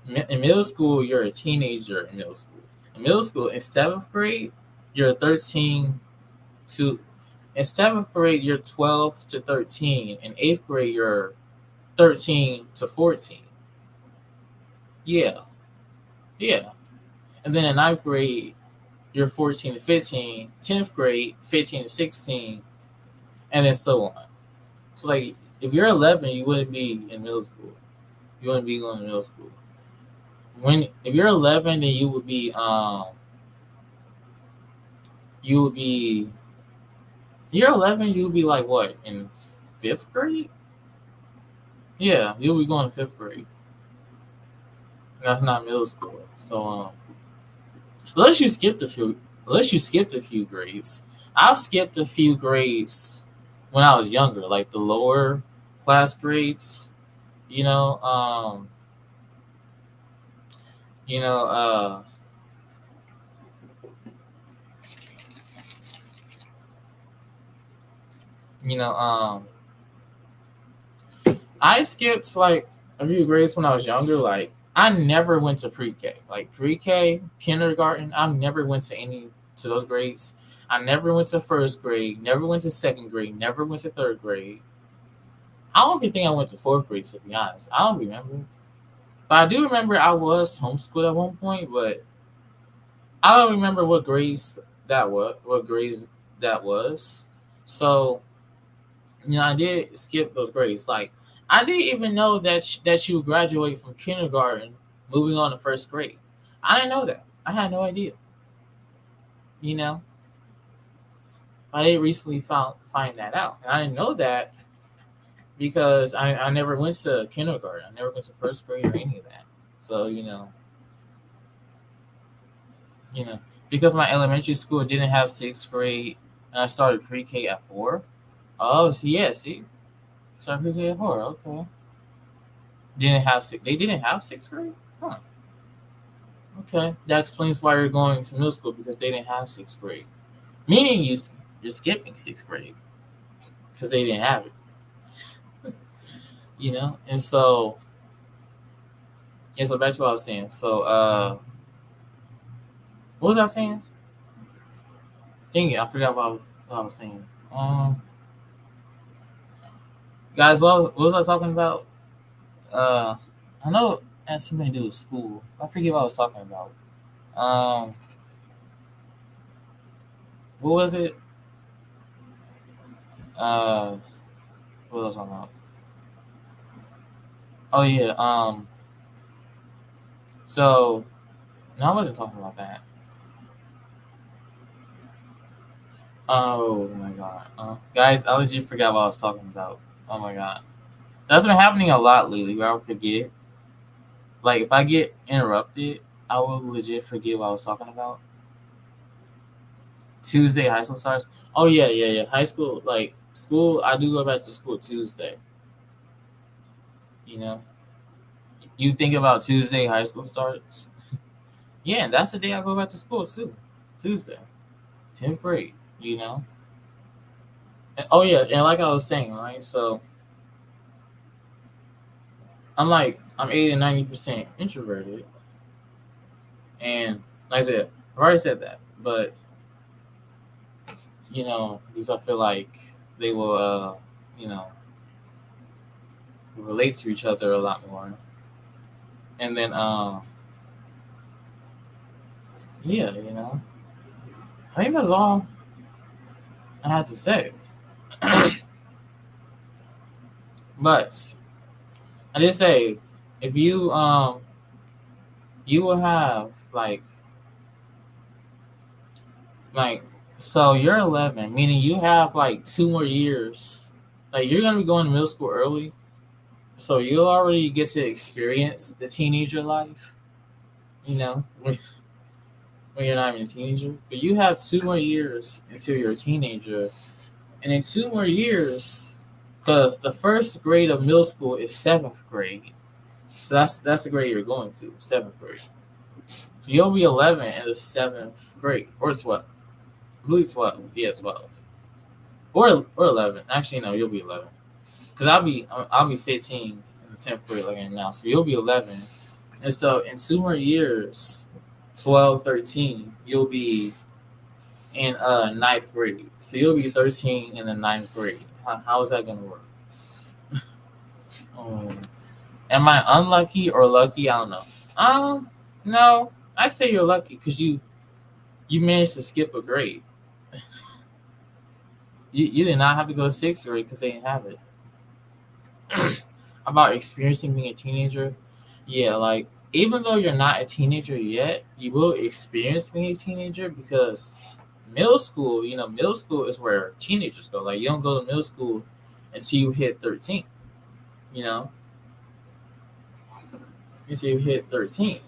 In middle school, you're a teenager in middle school. In middle school, in 7th grade, you're 13 to in 7th grade, you're 12 to 13. In 8th grade, you're 13 to 14. Yeah, yeah. And then in 9th grade, you're 14 to 15. 10th grade, 15 to 16, and then so on. So, like, if you're 11, you wouldn't be in middle school. You wouldn't be going to middle school. If you're 11, then you would be you're 11, you would be like what, in 5th grade? Yeah, you'll be going to 5th grade. That's not middle school. So unless you skipped a few grades. I've skipped a few grades when I was younger, like the lower class grades. You know, um, you know, you know, I skipped like a few grades when I was younger. Like I never went to pre-K. Like pre-K, kindergarten, I never went to those grades. I never went to 1st grade, never went to 2nd grade, never went to 3rd grade. I don't even think I went to 4th grade, to be honest. I don't remember. But I do remember I was homeschooled at one point, but I don't remember what grades that was. So, I did skip those grades. Like, I didn't even know that you graduate from kindergarten, moving on to 1st grade. I didn't know that. I had no idea. You know, I did recently find that out, and I didn't know that because I never went to kindergarten. I never went to first grade or any of that. So you know, because my elementary school didn't have sixth grade, and I started pre-K at 4. Oh, so yeah, see, started pre-K at 4. Okay, didn't have six. They didn't have sixth grade. Huh. Okay, that explains why you're going to middle school because they didn't have sixth grade. Meaning you're skipping sixth grade because they didn't have it. And so back to what I was saying. So what was I saying? Dang it, I forgot what I was saying. Um, guys, what was I talking about? Uh, I know it has something to do with school. I forget what I was talking about. Um, what was it? Uh, what was I talking about? Oh yeah. So no, I wasn't talking about that. Oh my god. Guys, I legit forgot what I was talking about. Oh my god. That's been happening a lot lately where I forget. Like if I get interrupted, I will legit forget what I was talking about. Tuesday high school starts. Oh yeah, yeah, yeah. High school, like school, I do go back to school Tuesday. You know? You think about Tuesday high school starts. Yeah, and that's the day I go back to school too. Tuesday. 10th grade, you know? Oh yeah, and like I was saying, right? So I'm 80 to 90% introverted. And like I said, I've already said that. But because I feel like they will you know, relate to each other a lot more. And then yeah, I think that's all I had to say. But I did say if you will have like so you're 11, meaning you have like 2 more years. Like you're gonna be going to middle school early, so you'll already get to experience the teenager life. When you're not even a teenager, but you have 2 more years until you're a teenager, and in 2 more years, because the first grade of middle school is seventh grade, so that's the grade you're going to, seventh grade. So you'll be 11 in the seventh grade or 12. I believe 12. Yeah, 12 or 11. Actually, no, you'll be 11 because I'll be 15 in the 10th grade like I am now. So you'll be 11, and so in 2 more years, 12, 13, you'll be in ninth grade. So you'll be 13 in the ninth grade. How is that gonna work? Um, am I unlucky or lucky? I don't know. No, I say you're lucky because you managed to skip a grade. You did not have to go to sixth grade because they didn't have it. About experiencing being a teenager, yeah, like even though you're not a teenager yet, you will experience being a teenager because middle school is where teenagers go. Like you don't go to middle school until you hit 13. You know, until you hit 13.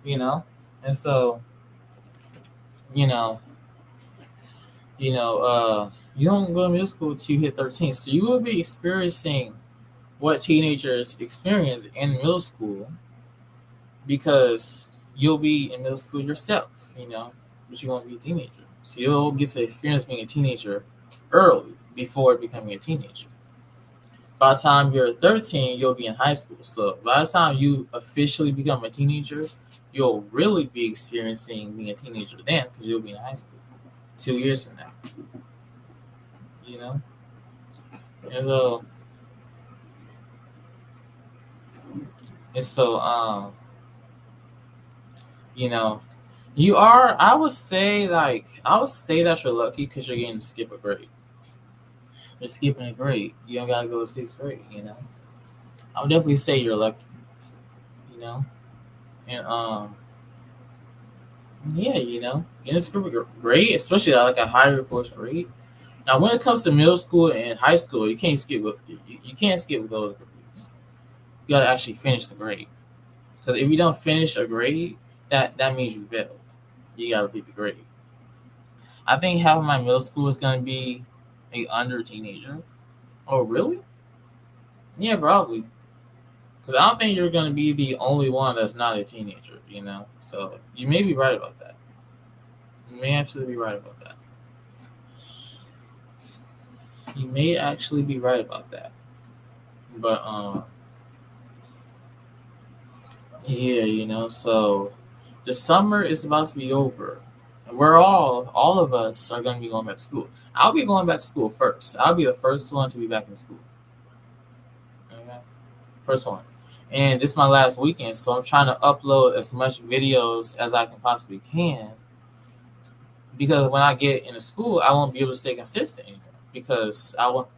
You know, and so you know, you don't go to middle school until you hit 13. So you will be experiencing what teenagers experience in middle school because you'll be in middle school yourself. But you won't be a teenager. So you'll get to experience being a teenager early before becoming a teenager. By the time you're 13, you'll be in high school. So by the time you officially become a teenager, you'll really be experiencing being a teenager then because you'll be in high school 2 years from now. You know? And so you know, you are I would say that you're lucky because you're getting to skip a grade. You're skipping a grade. You don't gotta go to sixth grade. I would definitely say you're lucky, you know? And Yeah, getting a super grade, especially at like a higher portion rate. Now, when it comes to middle school and high school, you can't skip those grades. You gotta actually finish the grade. Because if you don't finish a grade, that means you failed. You gotta repeat the grade. I think half of my middle school is gonna be a under teenager. Oh, really? Yeah, probably. Because I don't think you're gonna be the only one that's not a teenager. So you may be right about that. You may actually be right about that. You may actually be right about that. But yeah, so the summer is about to be over. And all of us are going to be going back to school. I'll be going back to school first. I'll be the first one to be back in school. Okay? First one. And this is my last weekend, so I'm trying to upload as much videos as I can possibly can. Because when I get into school, I won't be able to stay consistent anymore. Because I will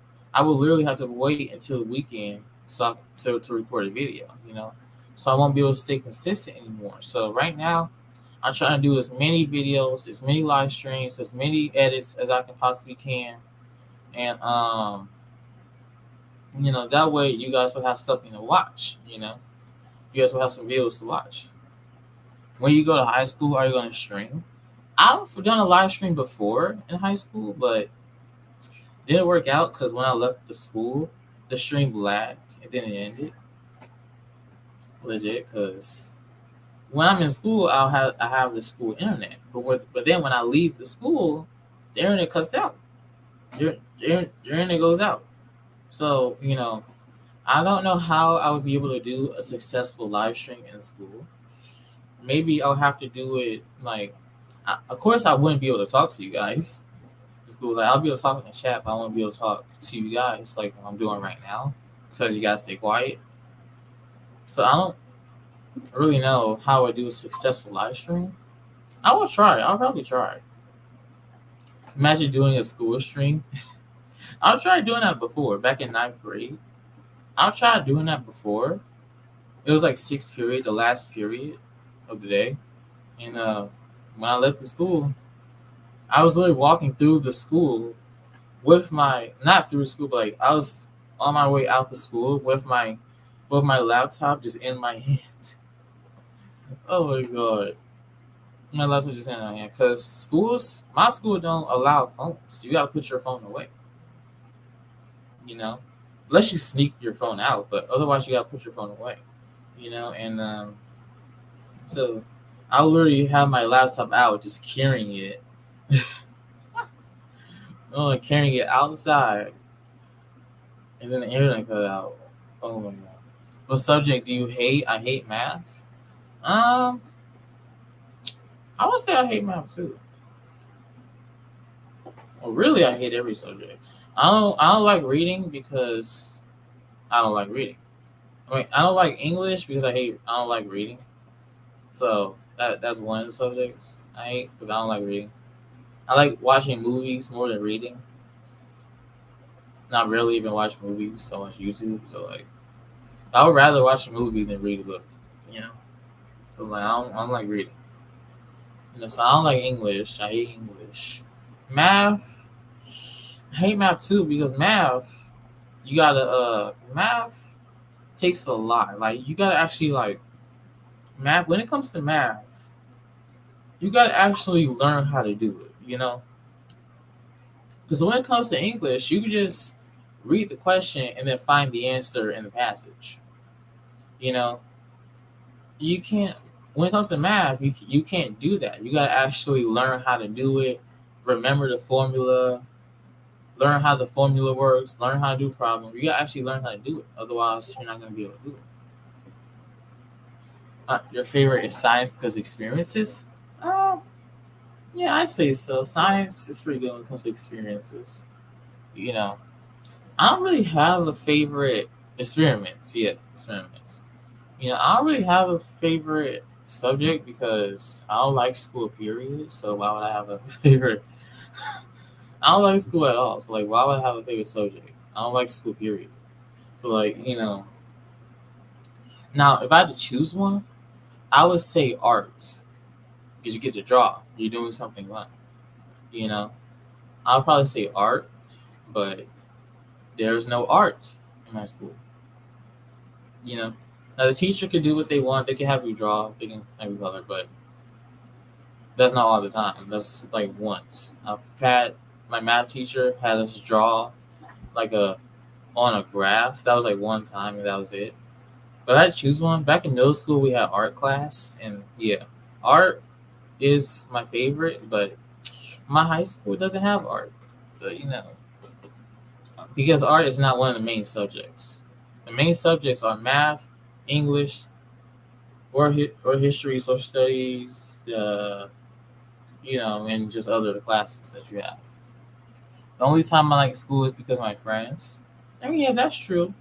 literally have to wait until the weekend to record a video. So I won't be able to stay consistent anymore. So right now, I'm trying to do as many videos, as many live streams, as many edits as I can possibly can, and that way you guys will have something to watch. You guys will have some videos to watch. When you go to high school, are you going to stream? I've done a live stream before in high school, but didn't work out because when I left the school, the stream lagged and then it ended. Legit, because when I'm in school, I have the school internet, but then when I leave the school, the internet cuts out. The internet goes out. So I don't know how I would be able to do a successful live stream in school. Maybe I'll have to do it like, of course, I wouldn't be able to talk to you guys in school. Like I'll be able to talk in the chat, but I won't be able to talk to you guys like I'm doing right now because you guys stay quiet. So I don't really know how I do a successful live stream. I will try. I'll probably try. Imagine doing a school stream. I've tried doing that before, back in ninth grade. I've tried doing that before. It was like sixth period, the last period of the day. And when I left the school, I was literally walking through the school with not through school, but like I was on my way out the school with my laptop just in my hand. Oh my god. My laptop just in my hand. Because my school don't allow phones. You gotta put your phone away. You know? Unless you sneak your phone out, but otherwise you gotta put your phone away. And so I literally have my laptop out, just carrying it. Carrying it outside, and then the internet cut out. Oh my god! What subject do you hate? I hate math. Um, I would say I hate math too. Well, really, I hate every subject. I don't like reading because I don't like reading. I don't like English because I don't like reading. So that's one of the subjects I hate because I don't like reading. I like watching movies more than reading. Not really even watch movies, so much YouTube. So like, I would rather watch a movie than read a book. You know. So like, I don't like reading. So I don't like English. I hate English. Math. I hate math too because math takes a lot. Like you gotta actually like math. When it comes to math, you gotta actually learn how to do it. Because when it comes to English, you can just read the question and then find the answer in the passage. You know, you can't. When it comes to math, you can't do that. You gotta actually learn how to do it, remember the formula, learn how the formula works, learn how to do problems. You gotta actually learn how to do it. Otherwise, you're not gonna be able to do it. Your favorite is science because experiences? Uh, yeah, I say so. Science is pretty good when it comes to experiences. You know, I don't really have a favorite experiments yet. Experiments. I don't really have a favorite subject because I don't like school. Period. So why would I have a favorite? I don't like school at all. So like, why would I have a favorite subject? I don't like school. Period. So like, now if I had to choose one, I would say art because you get to draw. You're doing something fun. You know, I'll probably say art, but there's no art in my school. You know, now the teacher could do what they want. They can have you draw. They can have you color, but that's not all the time. That's like once. I've had my math teacher had us draw like a on a graph. That was like one time, and that was it. But I had to choose one. Back in middle school, we had art class, and yeah, art is my favorite. But my high school doesn't have art. But because art is not one of the main subjects. The main subjects are math, English, or history, social studies, and just other classes that you have. The only time I like school is because of my friends. I mean, yeah, that's true.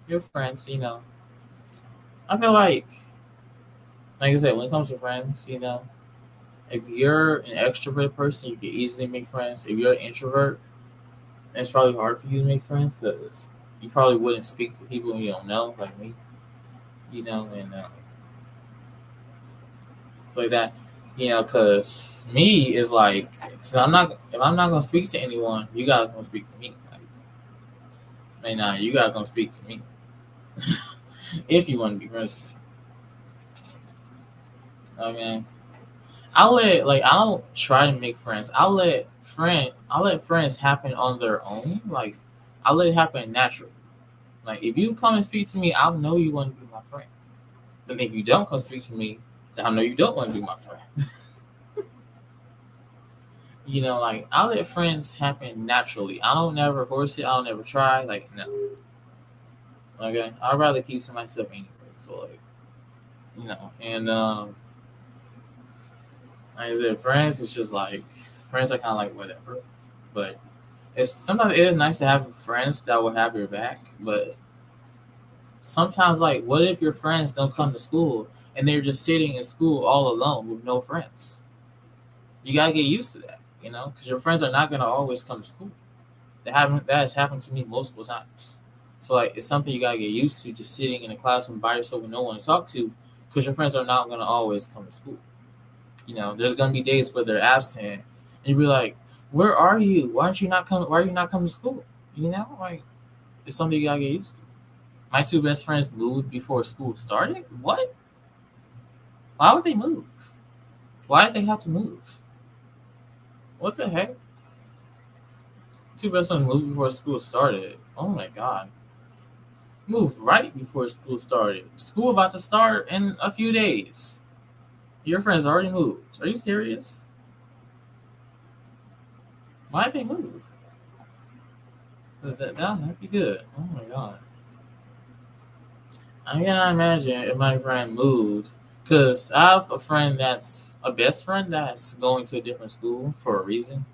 Your friends, I feel like I said, when it comes to friends, if you're an extrovert person, you can easily make friends. If you're an introvert, it's probably hard for you to make friends because you probably wouldn't speak to people you don't know, like me, and like that. Because me is like, cause if I'm not gonna speak to anyone, you gotta come speak to me. Like, nah, you gotta come speak to me if you want to be friends. Okay, I don't try to make friends. I'll let friends happen on their own. Like I let it happen naturally. Like if you come and speak to me, I'll know you want to be my friend. But if you don't come speak to me, then I know you don't want to be my friend. Like I let friends happen naturally. I don't never force it. I don't never try. Like no. Okay, I'd rather keep to myself anyway. So and like I said, friends is just like friends are kind of like whatever. But it's sometimes it is nice to have friends that will have your back. But sometimes, like, what if your friends don't come to school and they're just sitting in school all alone with no friends? You gotta get used to that, because your friends are not gonna always come to school. That has happened to me multiple times. So like, it's something you gotta get used to, just sitting in a classroom by yourself with no one to talk to, because your friends are not gonna always come to school. There's gonna be days where they're absent, and you be like, "Where are you? Why aren't you not coming? Why are you not coming to school?" Like it's something you gotta get used to. My two best friends moved before school started. What? Why would they move? Why did they have to move? What the heck? Two best friends moved before school started. Oh my god. Moved right before school started. School about to start in a few days. Your friends already moved. Are you serious? Why did they move? Is that'd be good. Oh my god. I cannot imagine if my friend moved. Cause I have a friend that's a best friend that's going to a different school for a reason.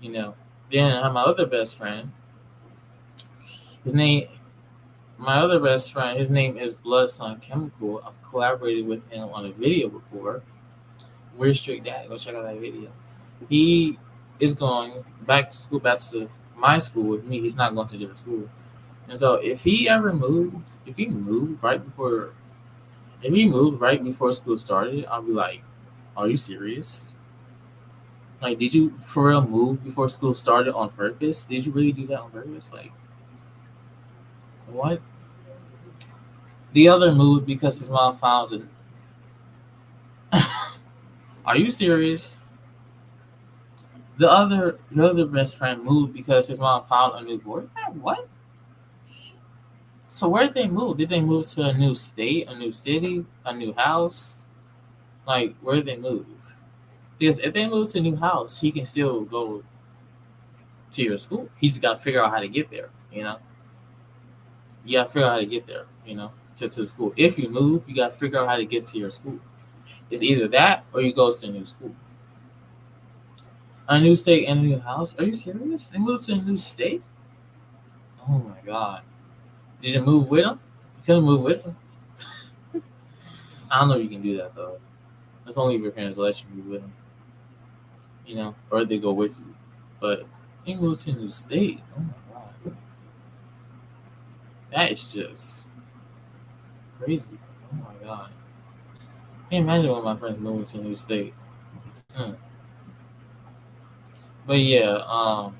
You know. Then I have my other best friend. His name my other best friend, his name is Blood Sun Chemical. I've collaborated with him on a video before. We're Strict Dad. Go check out that video. He is going back to school, back to my school with me. He's not going to a different school. And so if he moved right before school started, I'll be like, are you serious? Like, did you for real move before school started on purpose? Did you really do that on purpose? Like, what? The other moved because his mom found an. Are you serious? The other best friend moved because his mom found a new boyfriend. What? So where did they move? Did they move to a new state, a new city, a new house? Like where did they move? Because if they move to a new house, he can still go to your school. He's got to figure out how to get there. You got to figure out how to get there. To the school. If you move, you got to figure out how to get to your school. It's either that or you go to a new school. A new state and a new house? Are you serious? They moved to a new state? Oh my god. Did you move with them? You couldn't move with them? I don't know if you can do that though. That's only if your parents let you move with them. Or they go with you. But you moved to a new state. Oh my god. That is just crazy. Oh my god. Can't imagine one of my friends moving to a new state. Hmm. But yeah,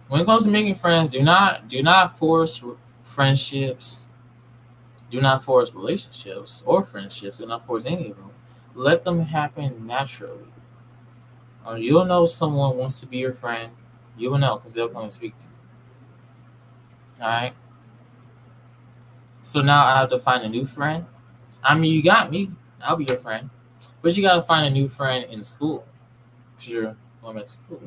when it comes to making friends, do not force friendships. Do not force relationships or friendships. Do not force any of them. Let them happen naturally. You'll know someone wants to be your friend. You will know because they'll come and speak to you. All right. So now I have to find a new friend. I mean, you got me. I'll be your friend. But you got to find a new friend in school. Sure, when I'm at school.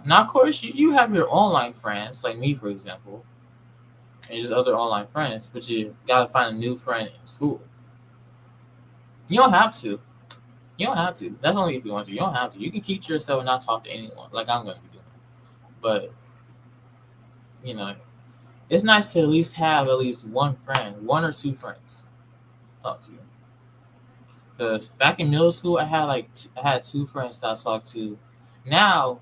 Now of course you have your online friends, like me, for example, and just other online friends. But you got to find a new friend in school. You don't have to. You don't have to. That's only if you want to. You don't have to. You can keep to yourself and not talk to anyone, like I'm going to be doing. But you know, it's nice to at least have at least one friend, one or two friends, talk to you. Because back in middle school, I had two friends that I talked to. Now,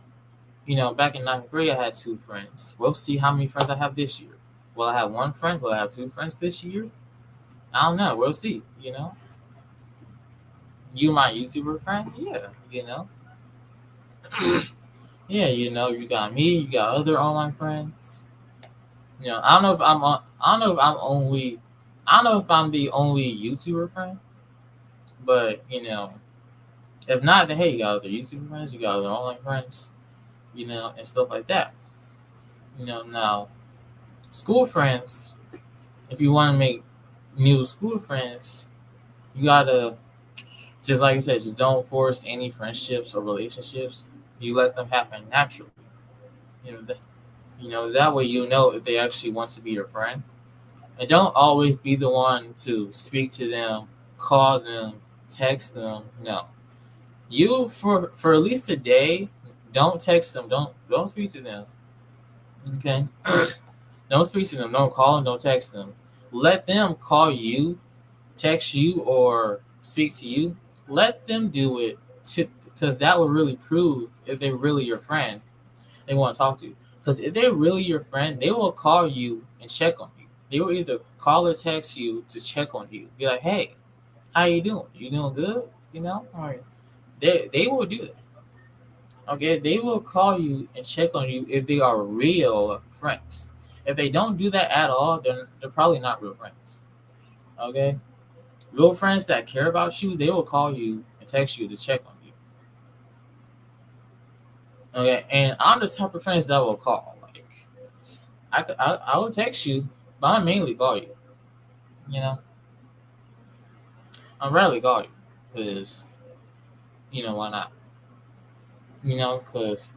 back in ninth grade, I had two friends. We'll see how many friends I have this year. Will I have one friend? Will I have two friends this year? I don't know. We'll see. You my YouTuber friend? Yeah. Yeah. You got me. You got other online friends. I don't know if I don't know if I'm only. I don't know if I'm the only YouTuber friend, but if not, then hey, you got other YouTuber friends, you got other online friends, and stuff like that. Now school friends. If you want to make new school friends, you gotta just like I said, just don't force any friendships or relationships. You let them happen naturally. That way you know if they actually want to be your friend. And don't always be the one to speak to them, call them, text them. No, you for at least a day, don't text them. Don't speak to them. Okay, don't speak to them. Don't call them. Don't text them. Let them call you, text you, or speak to you. Let them do it because that will really prove if they're really your friend. They want to talk to you. Because if they're really your friend, they will call you and check on you. They will either call or text you to check on you. Be like, hey, how you doing? You doing good? Or they will do that. Okay, they will call you and check on you if they are real friends. If they don't do that at all, then they're probably not real friends. Okay, real friends that care about you, they will call you and text you to check on you. Okay, and I'm the type of friends that will call. Like I will text you, but I mainly call you. You know, I rarely call you because why not? Because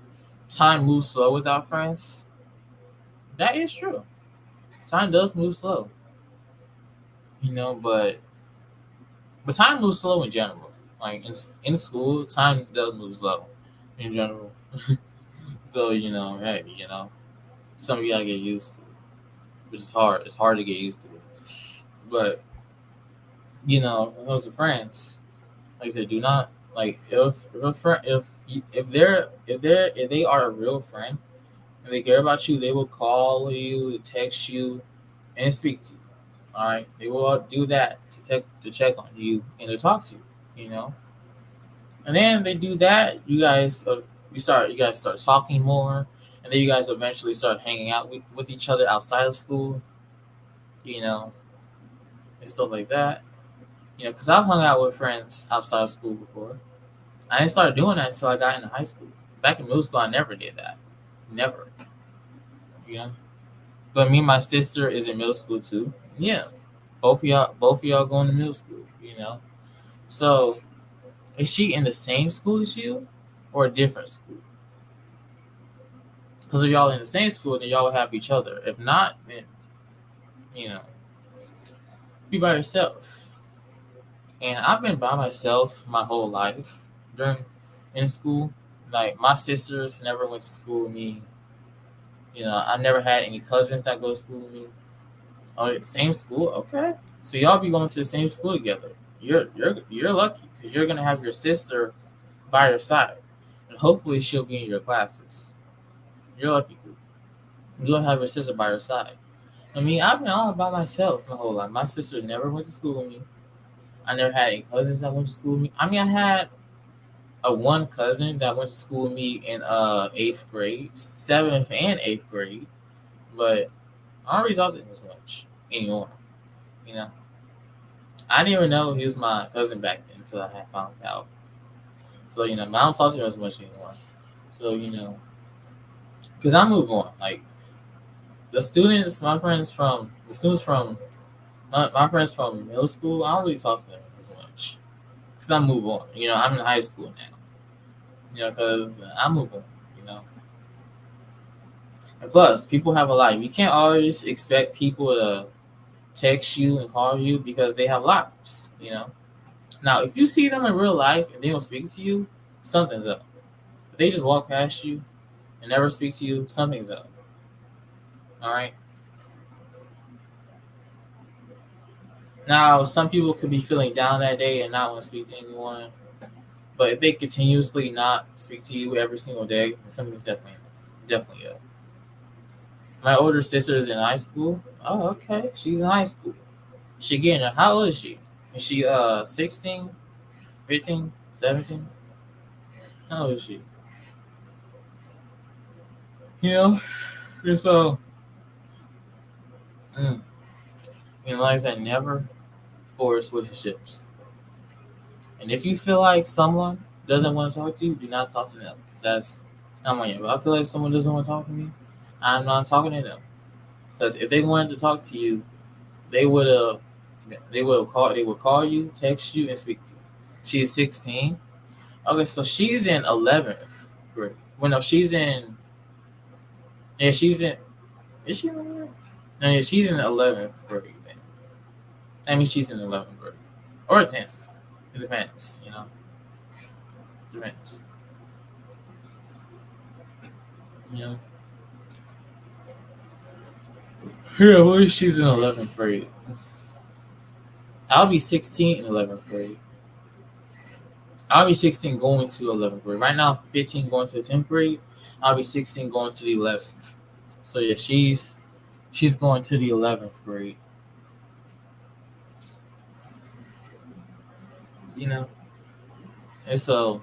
time moves slow without friends. That is true. Time does move slow. But time moves slow in general. Like in school, time does move slow in general. So hey, some of you gotta get used to, it, which is hard. It's hard to get used to it. But those are friends. Like I said, do not like if a friend if they are a real friend and they care about you, they will call you, text you, and speak to you. All right, they will do that to check on you and to talk to you. You know, and then they do that. You guys start talking more, and then you guys eventually start hanging out with each other outside of school. You know, and stuff like that. Because I've hung out with friends outside of school before. I didn't start doing that until I got into high school. Back in middle school, I never did that. Never. You know. But me and my sister is in middle school too. Yeah. Both of y'all going to middle school. So is she in the same school as you, or a different school? Because if y'all in the same school, then y'all will have each other. If not, then you know, be by yourself. And I've been by myself my whole life during in school. Like my sisters never went to school with me. I never had any cousins that go to school with me. Oh, same school, okay. So y'all be going to the same school together. You're lucky because you're gonna have your sister by your side, and hopefully she'll be in your classes. You're lucky. You'll have your sister by your side. I mean, I've been all by myself my whole life. My sister never went to school with me. I never had any cousins that went to school with me. I mean, I had a one cousin that went to school with me in eighth grade, seventh and eighth grade, but I don't really talk to him as much anymore. You know, I didn't even know he was my cousin back then until I had found out. So I don't talk to him as much anymore. So because I move on. Like the students from my friends from middle school, I don't really talk to them as much because I move on. I'm in high school now. Because I move on. You know, and plus people have a life. You can't always expect people to text you and call you because they have lives. Now if you see them in real life and they don't speak to you, something's up. If they just walk past you and never speak to you, something's up. All right. Now, some people could be feeling down that day and not want to speak to anyone, but if they continuously not speak to you every single day, then something's definitely up. My older sister is in high school. Oh, okay. She's in high school. She getting her. How old is she? Is she 16, 15, 17? How old is she? And so, mm, like I said, never force relationships. And if you feel like someone doesn't want to talk to you, do not talk to them. Because that's not my. But I feel like someone doesn't want to talk to me, I'm not talking to them. Because if they wanted to talk to you, they would have they would call you, text you, and speak to you. She's 16. Okay, so she's in 11th grade. Well, no, she's in. Yeah, she's in. Is she in 11th? No, yeah, she's in 11th grade. Then. I mean, she's in 11th grade or 10th. It depends. Depends. You know. Yeah, well, she's in 11th grade. I'll be 16 in 11th grade. I'll be 16 going to 11th grade. Right now, I'm 15 going to the 10th grade. I'll be 16 going to the 11th. So yeah, she's going to the 11th grade. You know, and so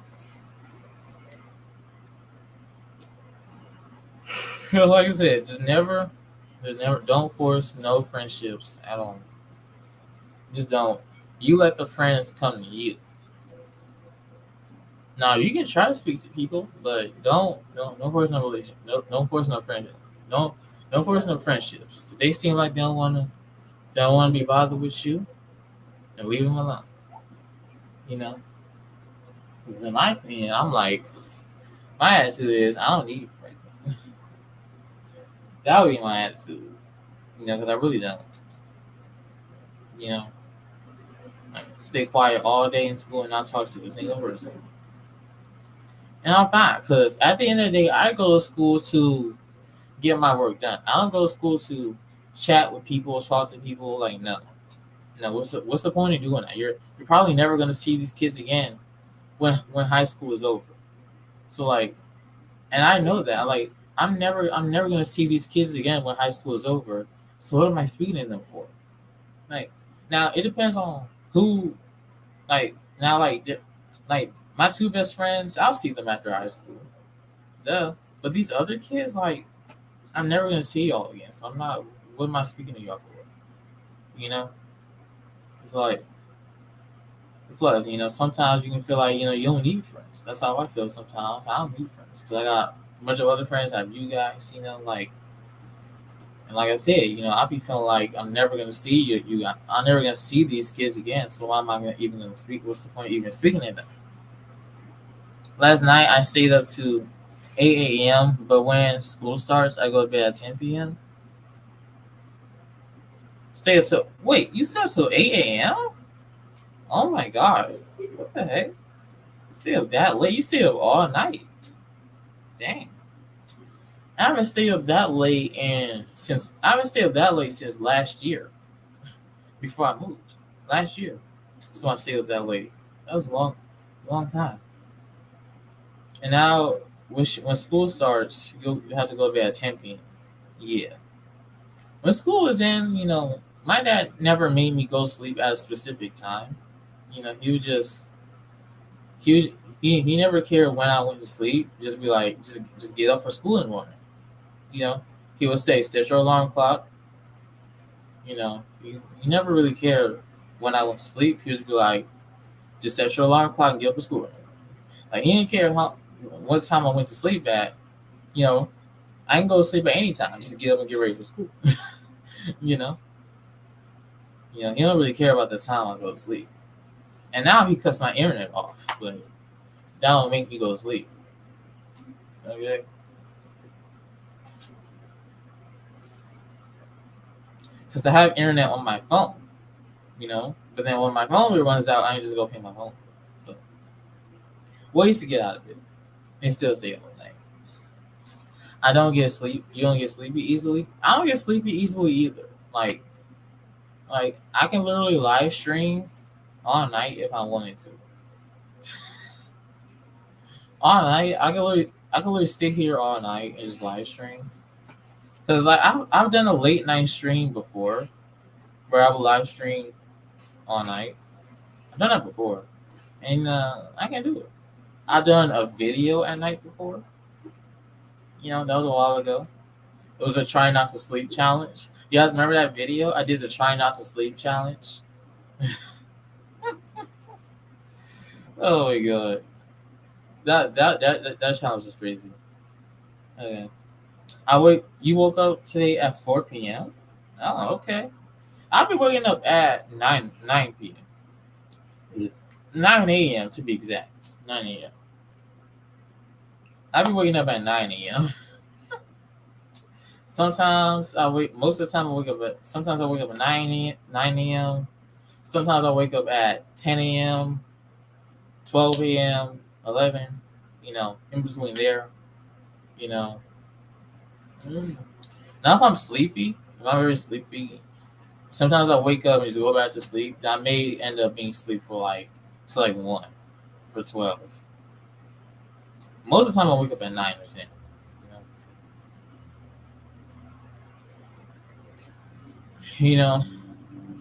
like I said, just never, don't force no friendships at all. Just don't. You let the friends come to you. Now you can try to speak to people, but don't force no relation. No, don't force no friendship. Don't don't force no friendships. If they seem like they don't want to be bothered with you, then leave them alone. You know, because in my opinion, I'm like my attitude is I don't need friends. That would be my attitude. Because I really don't. You know, like stay quiet all day in school and not talk to a single person. And I'm fine because at the end of the day, I go to school to get my work done. I don't go to school to chat with people, talk to people. Like no, no. What's the point of doing that? You're probably never gonna see these kids again when high school is over. So like, and I know that. Like, I'm never gonna see these kids again when high school is over. So what am I speaking to them for? Like, now it depends on who. Like now, like my two best friends, I'll see them after high school. Duh. But these other kids, like, I'm never gonna see y'all again. So I'm not. What am I speaking to y'all for? You know. Like, plus, sometimes you can feel like you don't need friends. That's how I feel sometimes. I don't need friends because I got a bunch of other friends. I have you guys. Like, and like I said, I be feeling like I'm never gonna see you. I'm never gonna see these kids again. So why am I even gonna speak? What's the point of even speaking to them? Last night I stayed up to 8 a.m. But when school starts, I go to bed at 10 p.m. Stay up till wait, you stay up till 8 a.m. Oh my god, what the heck? Stay up that late? You stay up all night? Dang. I haven't stayed up that late since last year. Before I moved, last year. So I stayed up that late. That was a long time. And now when school starts, you have to go to bed at 10 p.m. Yeah. When school was in, my dad never made me go sleep at a specific time. He would just he never cared when I went to sleep. Just be like, just get up for school in the morning. You know, he would say, set your alarm clock. He never really cared when I went to sleep. He would just be like, just set your alarm clock and get up for school. Like he didn't care what time I went to sleep at. You know, I can go to sleep at any time. Just get up and get ready for school. you know, he don't really care about the time I go to sleep. And now he cuts my internet off, but that don't make me go to sleep. Okay. Because I have internet on my phone, but then when my phone runs out, I just go pay my phone. So, ways to get out of it and still stay up all night. I don't get sleep. You don't get sleepy easily. I don't get sleepy easily either. Like I can literally live stream all night if I wanted to. All night, I can literally sit here all night and just live stream. Cause like I've done a late night stream before, where I would live stream all night. I've done that before, and I can do it. I've done a video at night before. That was a while ago. It was a try not to sleep challenge. You guys remember that video? I did the try not to sleep challenge. Oh my god, that challenge was crazy. Okay, You woke up today at 4 p.m. Oh, okay. I've been waking up at 9 p.m. 9 a.m. to be exact. 9 a.m. I've been waking up at 9 a.m. Sometimes I wake. Most of the time I wake up at. Sometimes I wake up at 9 a.m. Sometimes I wake up at 10 a.m., 12 a.m., 11. In between there. You know. Mm. Now if I'm sleepy, if I'm very sleepy, sometimes I wake up and just go back to sleep. I may end up being asleep for to 1 for 12. Most of the time I wake up at 9 or 10. You know,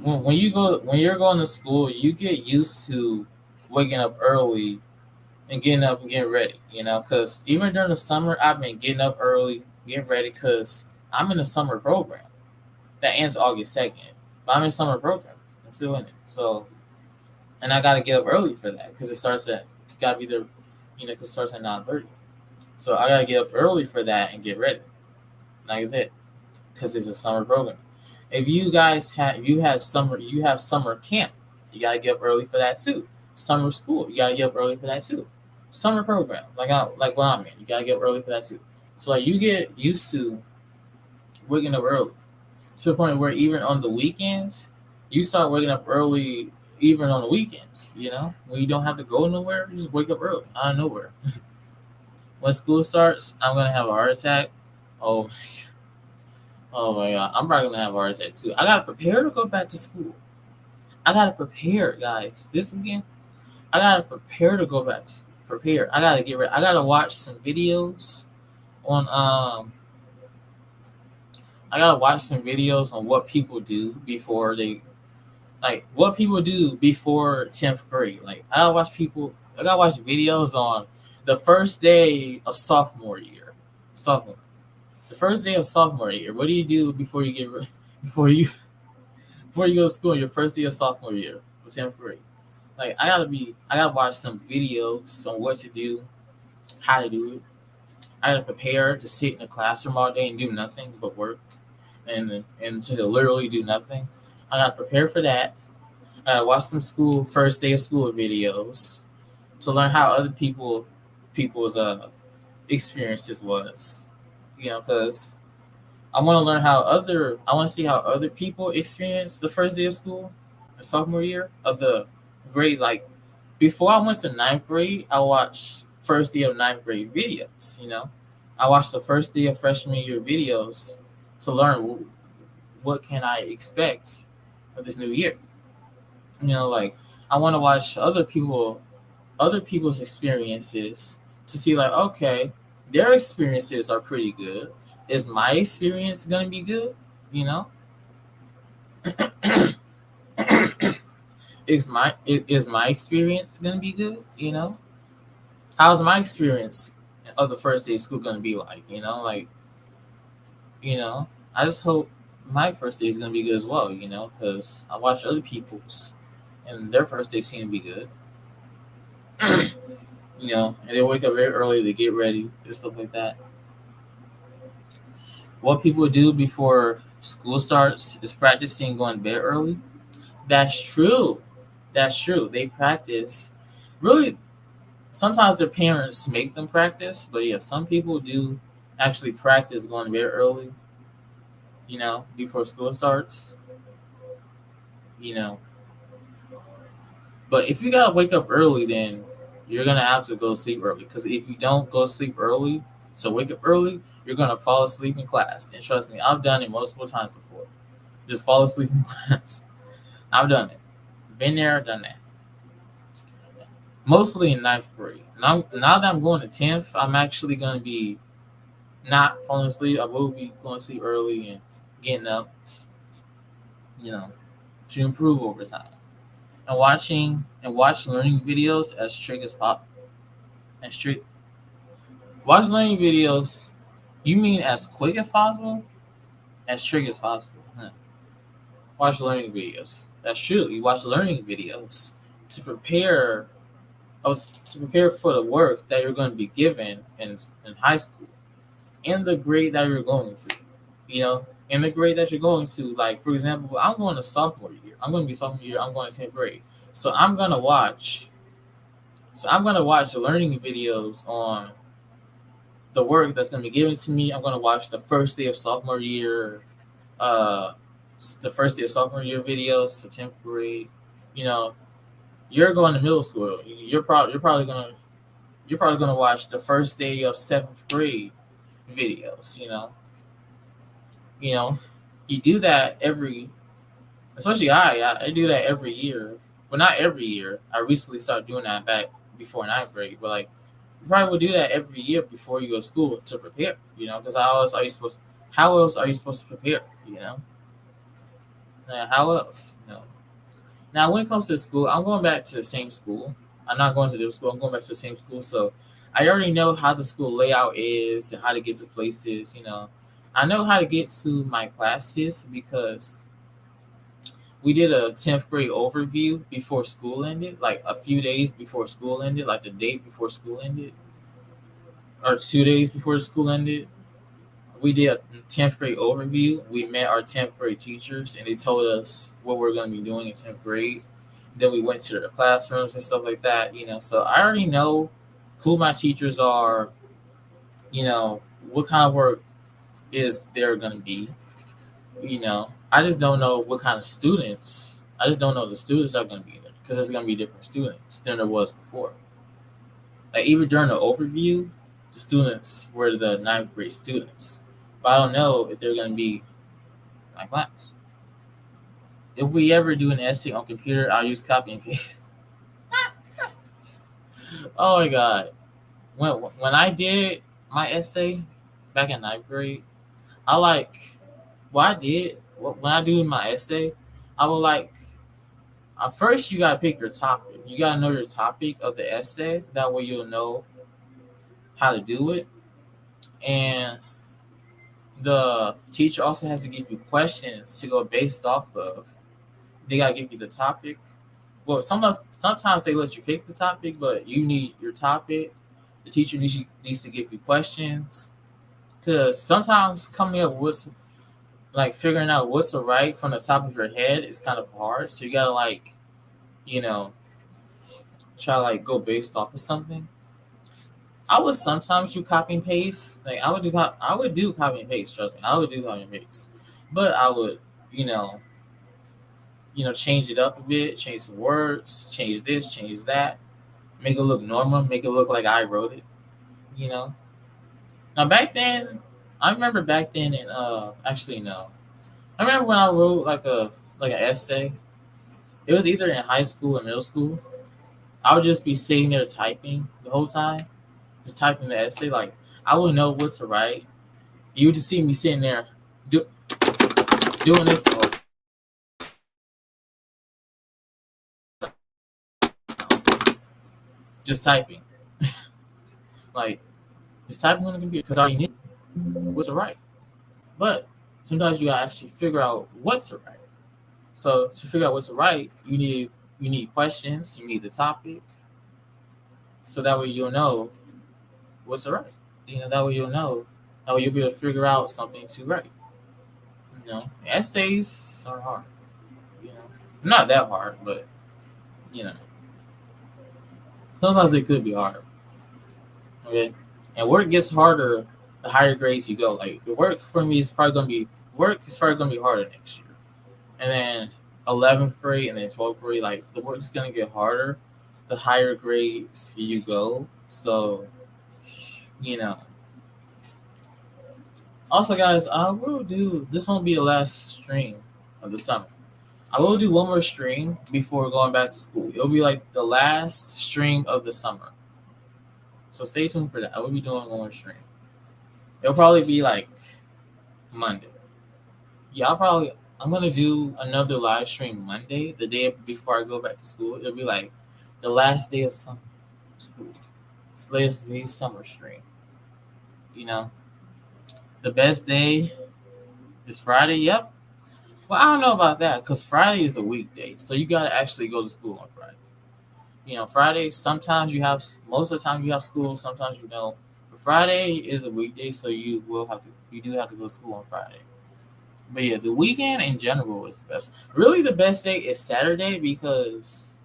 when you're going to school, you get used to waking up early and getting up and getting ready. Because even during the summer, I've been getting up early, getting ready, because I'm in a summer program that ends August 2nd. But I'm in a summer program. I'm still in it. So, and I got to get up early for that because it starts at, got to be there, because it starts at 9:30. So I got to get up early for that and get ready. Like I said, because it's a summer program. If you guys have summer camp, you gotta get up early for that too. Summer school, you gotta get up early for that too. Summer program, like what I'm in, you gotta get up early for that too. So like you get used to waking up early to the point where even on the weekends, you start waking up early. Even on the weekends, when you don't have to go nowhere, you just wake up early out of nowhere. When school starts, I'm gonna have a heart attack. Oh, oh my god, I'm probably gonna have a heart attack too. I gotta prepare to go back to school. I gotta prepare, guys. This weekend, I gotta prepare to go back to school. Prepare. I gotta get ready. I gotta watch some videos on I gotta watch some videos on what people do before what people do before 10th grade. Like I gotta watch videos on the first day of sophomore year. The first day of sophomore year. What do you do before you before you go to school? Your first day of sophomore year, 10th grade. Like I gotta watch some videos on what to do, how to do it. I gotta prepare to sit in the classroom all day and do nothing but work, and to literally do nothing. I gotta prepare for that. I gotta watch some first day of school videos to learn how other people's experiences was. Because I want to learn I want to see how other people experience the first day of school, the sophomore year of the grade. Like before I went to ninth grade, I watched first day of ninth grade videos. I watched the first day of freshman year videos to learn what can I expect of this new year. Like I want to watch other people's experiences to see like, okay, their experiences are pretty good. Is my experience gonna be good? is my experience gonna be good? How's my experience of the first day of school gonna be like? You know, I just hope my first day is gonna be good as well. Because I watch other people's, and their first day seem to be good. And they wake up very early to get ready and stuff like that. What people do before school starts is practicing going to bed early. That's true. That's true. They practice. Really, sometimes their parents make them practice, but yeah, some people do actually practice going to bed early, before school starts, you know. But if you gotta wake up early, then you're gonna have to go to sleep early. Because if you don't go to sleep early, so wake up early, you're gonna fall asleep in class. And trust me, I've done it multiple times before. Just fall asleep in class. I've done it. Been there, done that. Mostly in ninth grade. Now that I'm going to 10th, I'm actually gonna be not falling asleep. I will be going to sleep early and getting up, you know, to improve over time. And watch learning videos as strict as pop as strict watch learning videos. You mean as quick as possible? As strict as possible. Huh. Watch learning videos. That's true. You watch learning videos to prepare oh, to prepare for the work that you're going to be given in high school and the grade that you're going to. And the grade that you're going to, like for example, I'm going to sophomore year. I'm going to be sophomore year. I'm going to 10th grade. So I'm gonna watch learning videos on the work that's gonna be given to me. I'm gonna watch the first day of sophomore year, uh, the first day of sophomore year videos, so 10th grade. You know, you're going to middle school. You're probably gonna watch the first day of 7th grade videos. You know, you do that especially I do that every year. Well, not every year. I recently started doing that back before ninth grade, but like you probably would do that every year before you go to school to prepare. Because how else are you supposed to prepare? How else? Now, when it comes to school, I'm going back to the same school. I'm not going to different school. I'm going back to the same school, so I already know how the school layout is and how to get to places. I know how to get to my classes because we did a 10th grade overview before school ended, like a few days before school ended, like the date before school ended, or 2 days before school ended. We did a 10th grade overview. We met our 10th grade teachers and they told us what we're going to be doing in 10th grade. Then we went to their classrooms and stuff like that, So I already know who my teachers are, what kind of work is there going to be. I just don't know what kind of students. I just don't know the students that are going to be there because there's going to be different students than there was before. Like even during the overview, the students were the ninth grade students, but I don't know if they're going to be my class. If we ever do an essay on computer, I'll use copy and paste. Oh my god! When I did my essay back in ninth grade, I like what I did. When I do my essay, I would like. First, you gotta pick your topic. You gotta know your topic of the essay. That way, you'll know how to do it. And the teacher also has to give you questions to go based off of. They gotta give you the topic. Well, sometimes they let you pick the topic, but you need your topic. The teacher needs to give you questions because sometimes coming up with like figuring out what's the right from the top of your head is kind of hard. So you gotta you know try to go based off of something. I would sometimes do copy and paste. Like I would do copy and paste. Trust me, I would do copy and paste. But I would, you know, change it up a bit, change some words, change this, change that, make it look normal, make it look like I wrote it. You know. Now back then, I remember back then, and actually no, I remember when I wrote like an essay. It was either in high school or middle school. I would just be sitting there typing the whole time, just typing the essay. Like I wouldn't know what to write. You would just see me sitting there doing this the whole time. Like, I would just be sitting there typing. just typing, like just typing on the computer because I already knew what's right. But sometimes you gotta actually figure out what's right. So to figure out what's right, you need questions, you need the topic, so that way you'll know what's right. That way you'll know. That way you'll be able to figure out something to write. Essays are hard. You know, not that hard, but you know, sometimes they could be hard. Okay, and work gets harder the higher grades you go. Like the work for me is probably gonna be harder next year, and then 11th grade and then 12th grade, like the work's gonna get harder the higher grades you go. So you know. Also, guys, I will do this. Won't be the last stream of the summer. I will do one more stream before going back to school. It'll be like the last stream of the summer. So stay tuned for that. I will be doing one more stream. It'll probably be like Monday. Yeah, I'm gonna do another live stream Monday, the day before I go back to school. It'll be like the last day of summer school. It's the last day of summer stream. You know, the best day is Friday. Yep. Well, I don't know about that because Friday is a weekday, so you gotta actually go to school on Friday. Friday. Sometimes most of the time you have school. Sometimes you don't. But Friday is a weekday, so you do have to go to school on Friday. But yeah, the weekend in general is the best. Really, the best day is Saturday because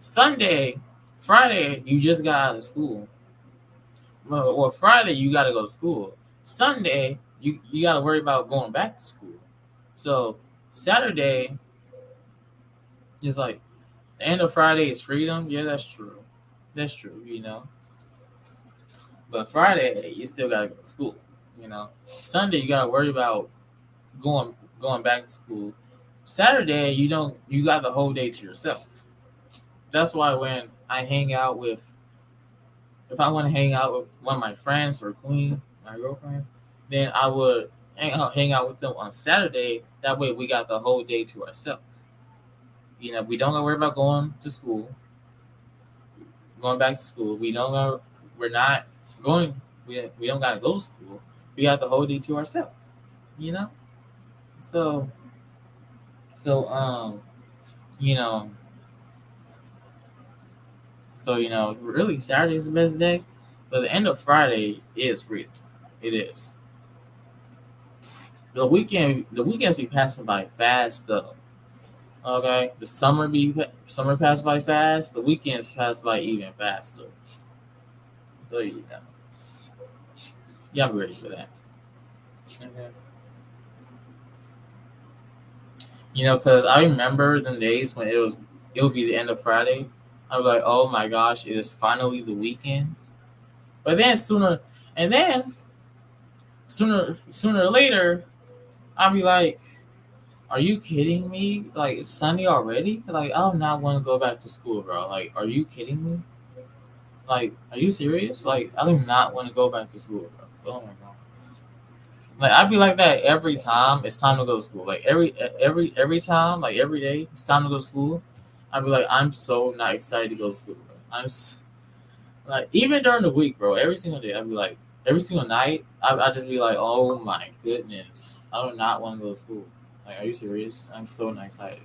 Sunday, Friday, you just got out of school. Well, Friday you got to go to school. Sunday, you got to worry about going back to school. So Saturday is like the end of Friday is freedom. Yeah, that's true. That's true. But Friday you still gotta go to school. Sunday you gotta worry about going back to school. Saturday you don't. You got the whole day to yourself. That's why when I hang out with, if I want to hang out with one of my friends or Queen, my girlfriend, then I would hang out with them on Saturday. That way we got the whole day to ourselves. We don't gotta worry about going back to school. We're not going. We don't gotta go to school. We got the whole day to ourselves. You know. So so you know really Saturday is the best day, but the end of Friday is freedom. It is. The weekends be passing by fast though. Okay, the summer pass by fast. The weekends pass by even faster. So yeah, I'm ready for that. Okay. Because I remember the days when it would be the end of Friday. I was like, oh my gosh, it is finally the weekend. But then and then sooner or later, I'll be like, are you kidding me? Like it's Sunday already? Like I do not want to go back to school, bro. Like, are you kidding me? Like, are you serious? Like, I do not want to go back to school, bro. Oh my god. Like I'd be like that every time it's time to go to school. Like every time, like every day, it's time to go to school. I'd be like, I'm so not excited to go to school, bro. Like even during the week, bro. Every single day, I'd be like, every single night, I just be like, oh my goodness, I do not want to go to school. Like, are you serious? I'm so not excited.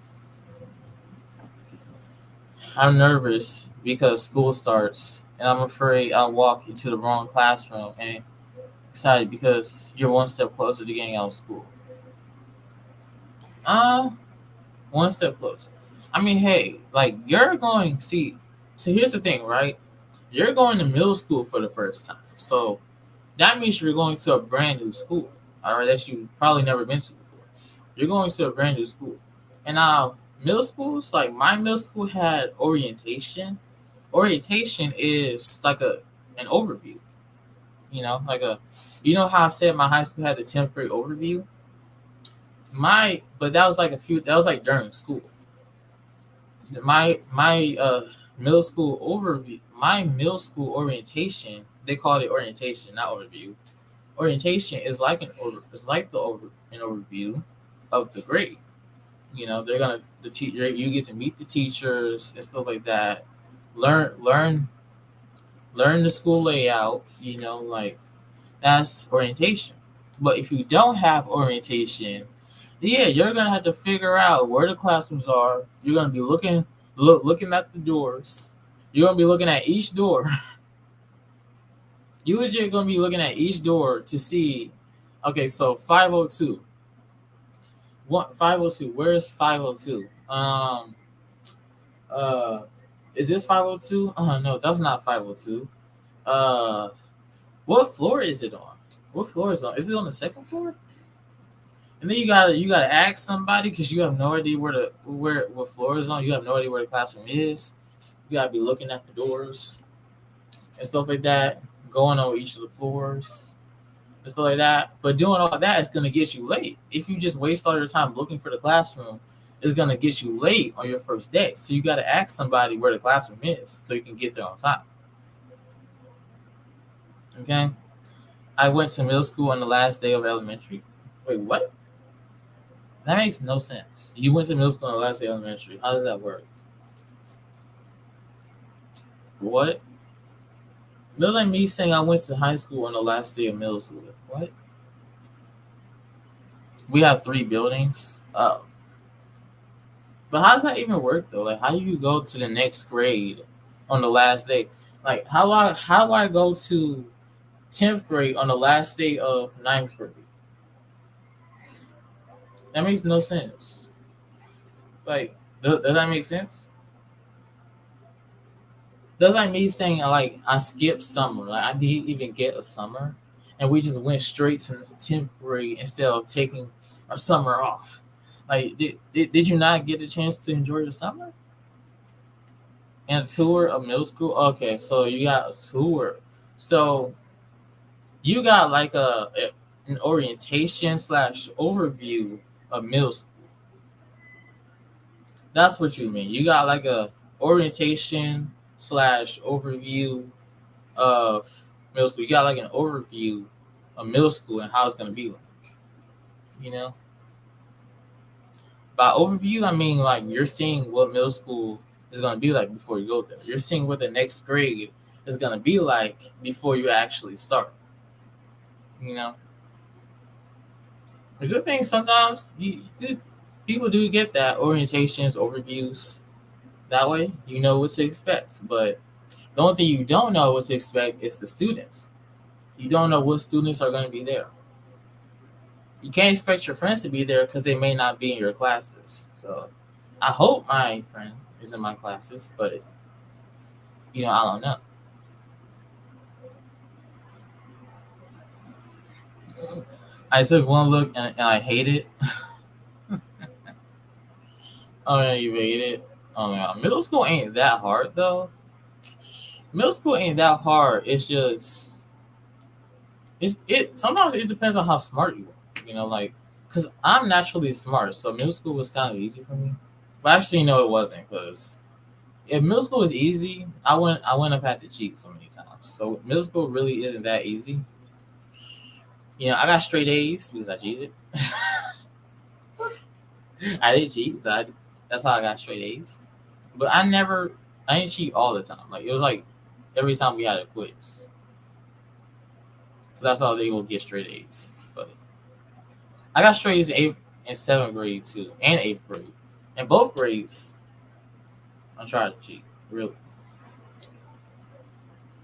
I'm nervous because school starts, and I'm afraid I'll walk into the wrong classroom and excited because you're one step closer to getting out of school. Uh, One step closer. I mean, hey, like you're going. See, so here's the thing, right? You're going to middle school for the first time, so that means you're going to a brand new school. All right, that you probably never been to before. You're going to a brand new school, and now middle schools, like my middle school had orientation. Orientation is like an overview. Like how I said my high school had the 10th grade overview. But that was like that was like during school. My middle school overview, my middle school orientation, they called it orientation, not overview. Orientation is like an overview of the grade. They're gonna the teacher, you get to meet the teachers and stuff like that. learn learn the school layout. Like that's orientation. But if you don't have orientation, yeah, you're gonna have to figure out where the classrooms are. You're gonna be looking at the doors. You're gonna be looking at each door. You legit gonna be looking at each door to see. Okay, so 502. What 502? Where's 502? Uh, is this 502? No, that's not 502. Uh, what floor is it on? What floor is it on? Is it on the second floor? And then you gotta ask somebody because you have no idea where what floor is on. You have no idea where the classroom is. You gotta be looking at the doors and stuff like that, going on each of the floors and stuff like that. But doing all that is gonna get you late. If you just waste all your time looking for the classroom, it's gonna get you late on your first day. So you gotta ask somebody where the classroom is so you can get there on time. Okay. I went to middle school on the last day of elementary. Wait, what? That makes no sense. You went to middle school on the last day of elementary. How does that work? What? That's like me saying I went to high school on the last day of middle school. What? We have three buildings. Oh, but how does that even work though? Like, how do you go to the next grade on the last day? Like, how do I go to 10th grade on the last day of ninth grade? That makes no sense. Like, does that make sense? That's like me saying like I skipped summer. Like I didn't even get a summer, and we just went straight to 10th grade instead of taking our summer off. Like, did you not get a chance to enjoy your summer and a tour of middle school? Okay, so you got a tour. So you got like an orientation slash overview of middle school. That's what you mean. You got like a orientation slash overview of middle school. You got like an overview of middle school and how it's gonna be like. You know, by overview I mean like you're seeing what middle school is gonna be like before you go there. You're seeing what the next grade is gonna be like before you actually start. You know, the good thing sometimes people do get that orientations, overviews. That way, you know what to expect. But the only thing you don't know what to expect is the students. You don't know what students are going to be there. You can't expect your friends to be there because they may not be in your classes. So I hope my friend is in my classes, but I don't know. I took one look and I hate it. Oh yeah, you hate it. Oh yeah, middle school ain't that hard though. Middle school ain't that hard. It's just it. Sometimes it depends on how smart you are. Like because I'm naturally smart, so middle school was kind of easy for me. But actually, no, it wasn't because if middle school was easy, I wouldn't have had to cheat so many times. So middle school really isn't that easy. I got straight A's because I cheated. I didn't cheat, so that's how I got straight A's. But I didn't cheat all the time. Like it was like every time we had a quiz, so that's how I was able to get straight A's. But I got straight A's in eighth and seventh grade too, and eighth grade, and both grades I tried to cheat really.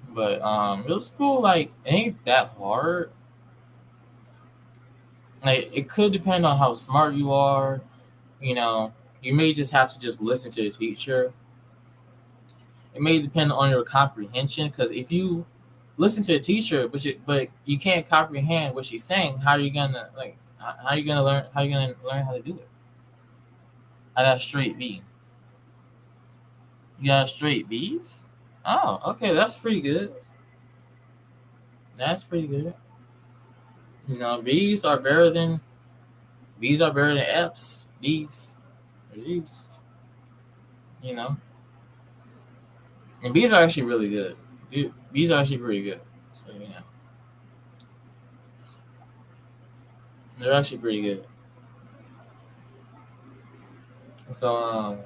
But middle school like it ain't that hard. Like it could depend on how smart you are. You know, you may just have to just listen to the teacher. It may depend on your comprehension because if you listen to a teacher but you can't comprehend what she's saying, how are you gonna like how are you gonna learn how to do it? I got a straight B. You got a straight B's? Oh, okay, that's pretty good. That's pretty good. B's are better than F's, D's, or G's. You know, and B's are actually really good. B's are actually pretty good. So they're actually pretty good. So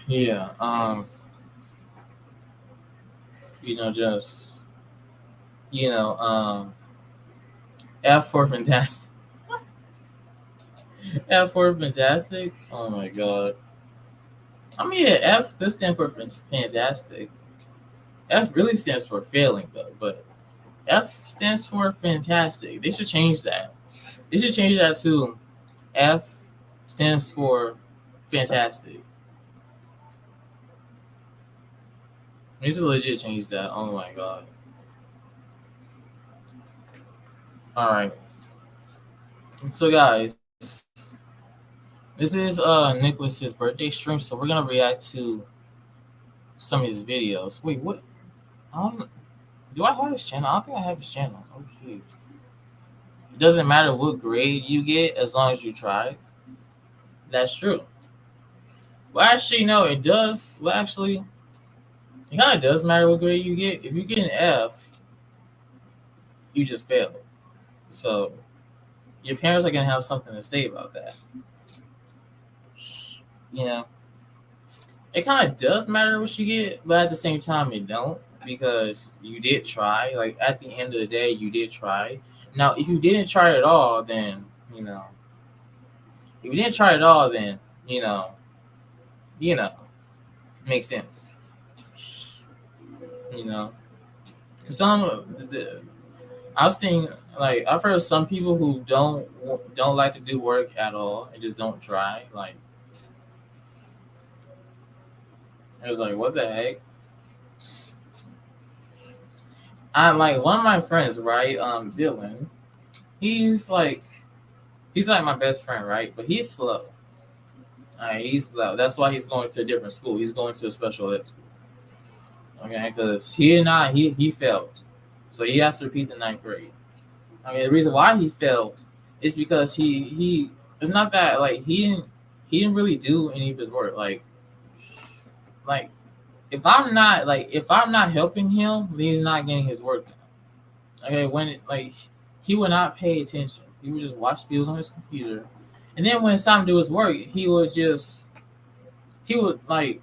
Yeah. Just you know, F for fantastic. F for fantastic. Oh my god. I mean, yeah, F could stand for fantastic. F really stands for failing though, but F stands for fantastic. They should change that. They should change that to F stands for fantastic. They should legit change that. Oh my god. All right. So guys, this is Nicholas's birthday stream, so we're gonna react to some of his videos. Wait, what? Um, do I have his channel? I don't think I have his channel. Oh jeez. It doesn't matter what grade you get as long as you try. That's true. Well, actually, no, it does. Well, actually, it kind of does matter what grade you get. If you get an F, you just failed. So your parents are gonna have something to say about that. You know, it kind of does matter what you get, but at the same time, it don't because you did try. Like at the end of the day, you did try. Now, if you didn't try at all, then you know, if you didn't try at all, then you know, you know, makes sense. You know, because I was seeing like I've heard of some people who don't like to do work at all and just don't try. Like it was like what the heck? I like one of my friends, right? Dylan. He's like he's like my best friend, right? But he's slow. He's slow. That's why he's going to a different school. He's going to a special ed school. Okay, because he failed, so he has to repeat the ninth grade. I mean, the reason why he failed is because he it's not that like he didn't really do any of his work. Like if I'm not helping him, then he's not getting his work done. Okay, when it, like he would not pay attention. He would just watch videos on his computer, and then when it's time to do his work, he would like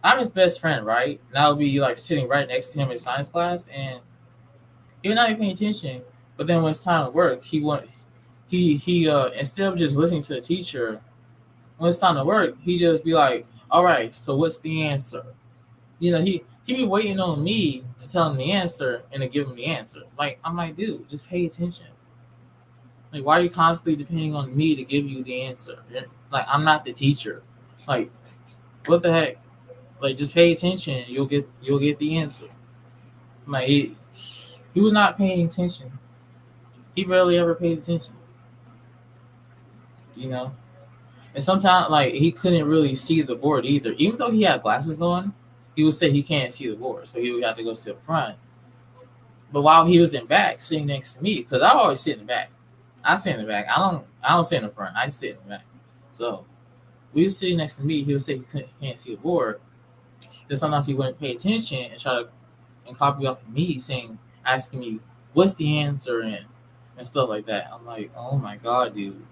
I'm his best friend, right? And I would be like sitting right next to him in science class, and he would not be paying attention. But then when it's time to work, he instead of just listening to the teacher, when it's time to work, he just be like, "All right, so what's the answer?" He be waiting on me to tell him the answer and to give him the answer. Like I'm like, dude, just pay attention. Like why are you constantly depending on me to give you the answer? Like I'm not the teacher. Like what the heck? Like just pay attention. You'll get the answer. Like he was not paying attention. He barely ever paid attention. You know. And sometimes like he couldn't really see the board either. Even though he had glasses on, he would say he can't see the board, so he would have to go sit up front. But while he was in back, sitting next to me, because I always sit in the back. I sit in the back. I don't sit in the front. I sit in the back. So we was sitting next to me. He would say he can't see the board. Then sometimes he wouldn't pay attention and try to and copy off of me, asking me what's the answer and stuff like that. I'm like, oh my god, dude,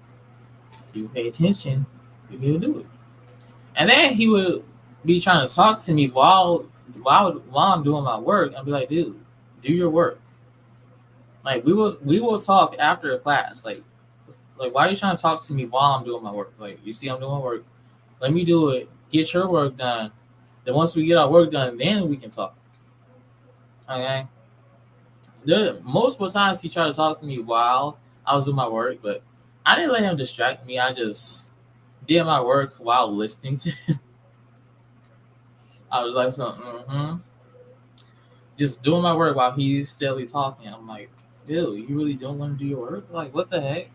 if you pay attention, you'll do it. And then he would be trying to talk to me while I'm doing my work. I'd be like, dude, do your work. Like we will talk after the class. Like why are you trying to talk to me while I'm doing my work? Like you see I'm doing my work. Let me do it. Get your work done. Then once we get our work done, then we can talk. Okay. Multiple times he tried to talk to me while I was doing my work, but I didn't let him distract me. I just did my work while listening to him. I was like, just doing my work while he's steadily talking. I'm like, dude, you really don't want to do your work? Like, what the heck?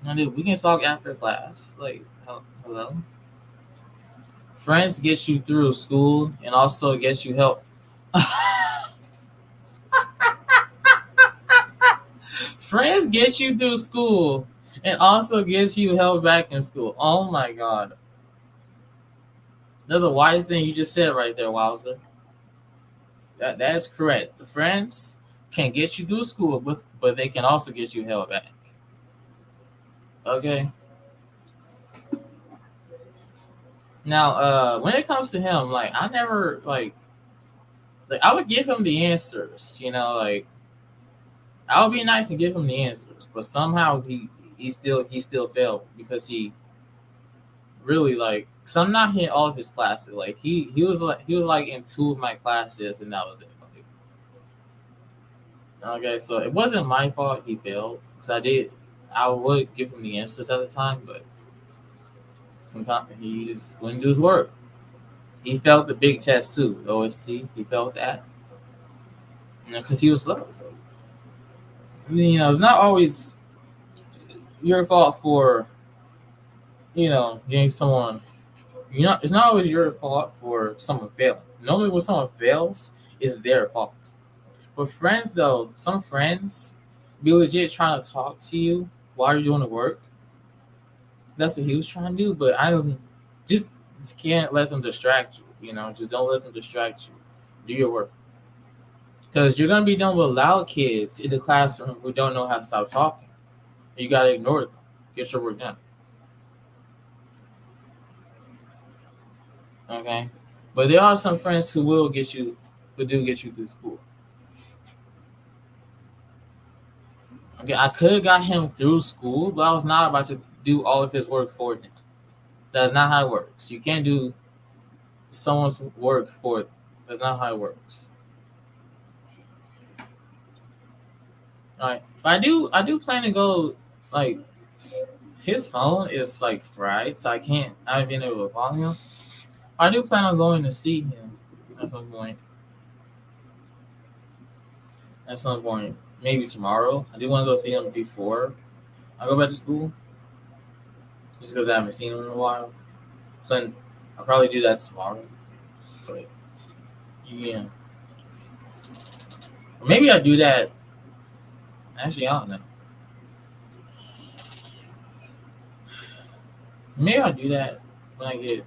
No, dude, we can talk after class. Like, hello? Friends get you through school and also gets you help. Friends get you through school and also gets you help back in school. Oh my god. That's a wise thing you just said right there, Wowzer. That is correct. Friends can get you through school, but they can also get you held back. Okay. Now, when it comes to him, like I never like I would give him the answers, like I would be nice and give him the answers, but somehow he still failed because he really like. So I'm not hitting all of his classes. Like he was like in two of my classes, and that was it. Like, okay, so it wasn't my fault he failed because I would give him the answers at the time, but sometimes he just wouldn't do his work. He failed the big test too, OST. He failed that, because he was slow. So it's not always your fault for getting someone. It's not always your fault for someone failing. Normally, when someone fails, it's their fault. But friends, though, some friends be legit trying to talk to you while you're doing the work. That's what he was trying to do. But I don't just can't let them distract you. Just don't let them distract you. Do your work. Because you're gonna be dealing with loud kids in the classroom who don't know how to stop talking. You gotta ignore them. Get your work done. Okay. But there are some friends who do get you through school. Okay, I could have got him through school, but I was not about to do all of his work for him. That's not how it works. You can't do someone's work for them. That's not how it works. All right. But I do plan to go, like, his phone is like fried, so I haven't been able to call him. I do plan on going to see him at some point. At some point. Maybe tomorrow. I do want to go see him before I go back to school. Just because I haven't seen him in a while. So I'll probably do that tomorrow. But yeah. Or maybe I'll do that. Actually, I don't know. Maybe I'll do that when I get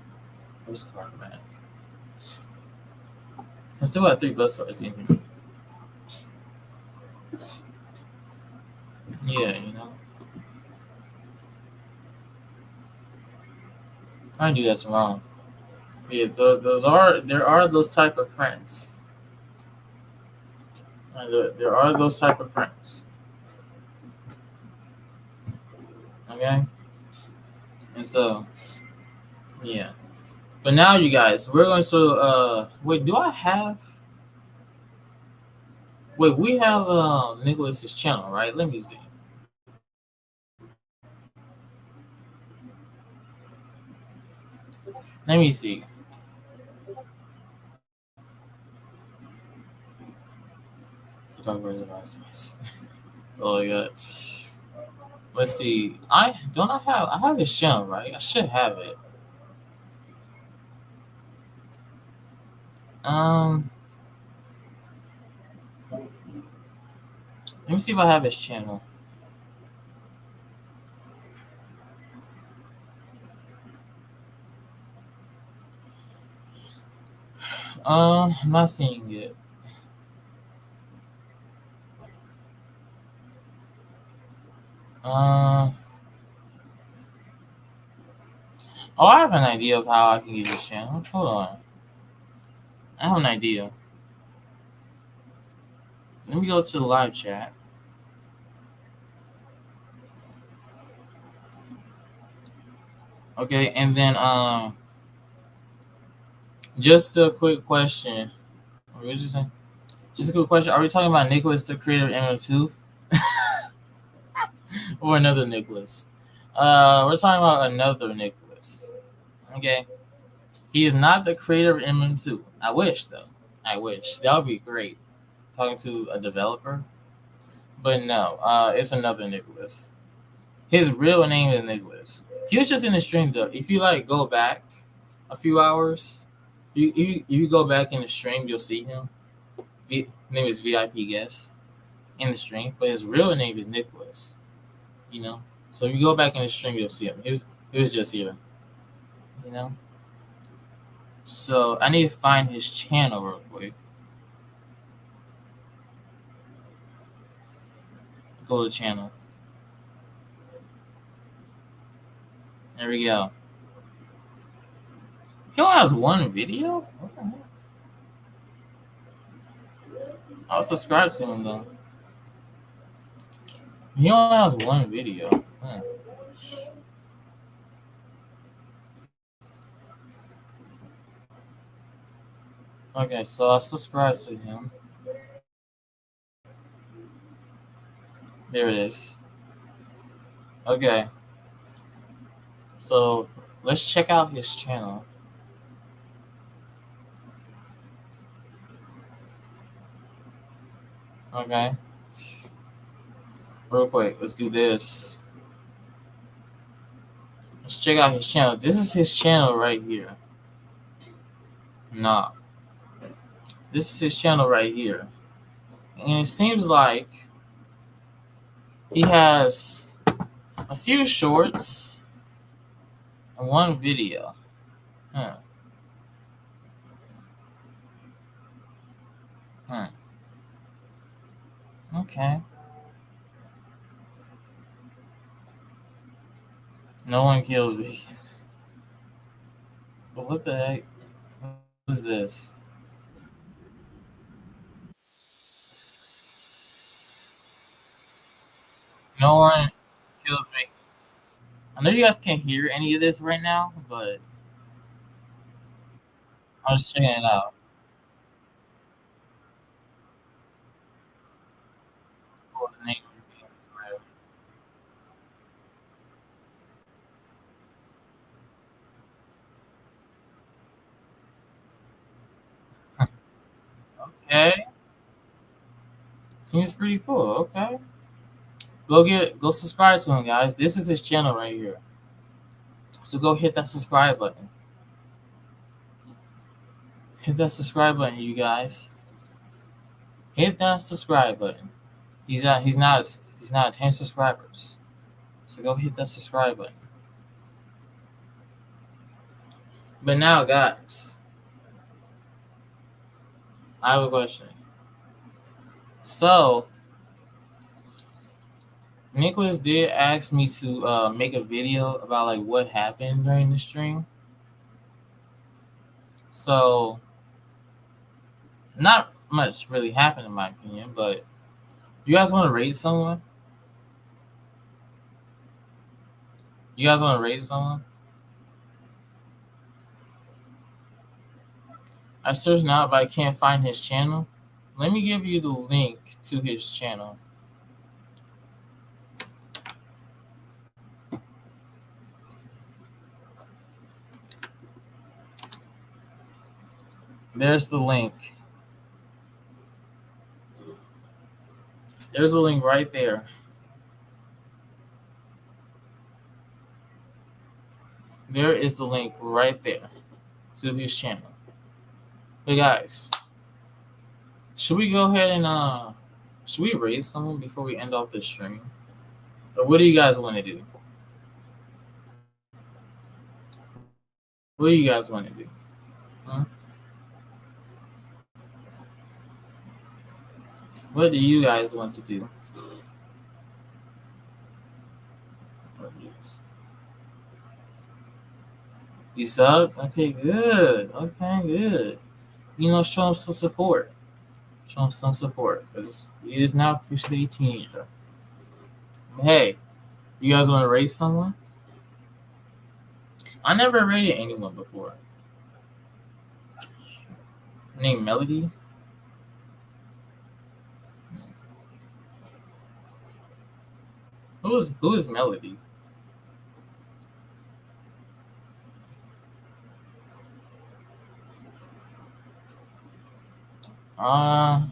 bus card back. I still got 3 bus cards in here. Yeah. I do that tomorrow. Yeah, there are those type of friends. There are those type of friends. Okay, and so yeah. But now, you guys, we're going to wait. Do I have? Wait, we have Nicholas's channel, right? Let me see. Let me see. Oh my god. Let's see. I have his channel, right? I should have it. Um, let me see if I have his channel. I'm not seeing it. Uh, oh, I have an idea of how I can get his channel. Hold on. I have an idea. Let me go to the live chat. Okay, and then just a quick question. What did you say? Just a quick question. Are we talking about Nicholas, the creator of MM2, or another Nicholas? We're talking about another Nicholas. Okay, he is not the creator of MM2. I wish though. I wish that would be great. Talking to a developer, but no. It's another Nicholas. His real name is Nicholas. He was just in the stream though. If you like go back a few hours, you go back in the stream, you'll see him. Name is VIP guest in the stream, but his real name is Nicholas. You know, so if you go back in the stream, you'll see him. He was just here. You know, so I need to find his channel real quick. Go to channel. There we go. He only has one video? What the heck? I'll subscribe to him though. He only has one video. Okay, so I'll subscribe to him. There it is. Okay. So let's check out his channel. Okay. Real quick, let's do this. Let's check out his channel. This is his channel right here. Nah. This is his channel right here. And it seems like he has a few shorts and one video. Huh. Okay. No one kills vegans. But what the heck? What is this? No one kills vegans. I know you guys can't hear any of this right now, but I'm just checking it out. What the name of your game is, bro. Okay. Seems pretty cool. Okay. Go subscribe to him, guys. This is his channel right here. So go hit that subscribe button. Hit that subscribe button, you guys. Hit that subscribe button. He's not 10 subscribers. So go hit that subscribe button. But now, guys, I have a question. So Nicolas did ask me to make a video about like what happened during the stream. So not much really happened in my opinion, but you guys want to rate someone? You guys want to rate someone? I searched now, but I can't find his channel. Let me give you the link to his channel. There's the link. There's a link right there. There is the link right there to his channel. But guys, should we go ahead and should we raise someone before we end off the stream? Or what do you guys want to do? What do you guys want to do? What do you guys want to do? You sub? Okay, good. Okay, good. You know, show him some support. Show him some support because he is now officially a teenager. Hey, you guys want to rate someone? I never rated anyone before. Named Melody. Who is Melody? I'm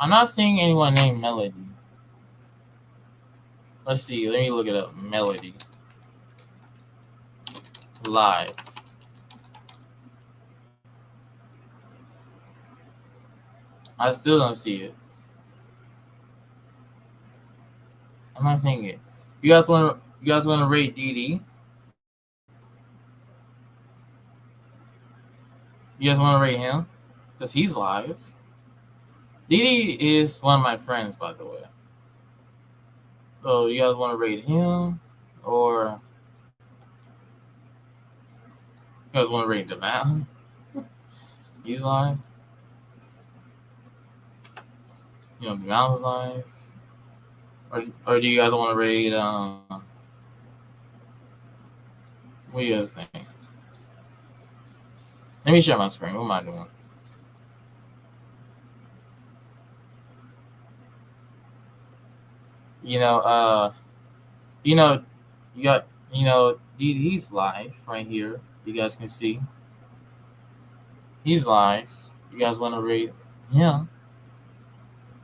not seeing anyone named Melody. Let's see. Let me look it up. Melody. Live. I still don't see it. I'm not seeing it. You guys want to rate DD? You guys want to rate him? Because he's live. DD is one of my friends, by the way. So you guys want to rate him or You guys want to rate Devon? He's live. Devon's live. Or do you guys want to rate? What do you guys think? Let me share my screen. What am I doing? You know, you know, you got, he's live right here. You guys can see he's live. You guys want to rate him?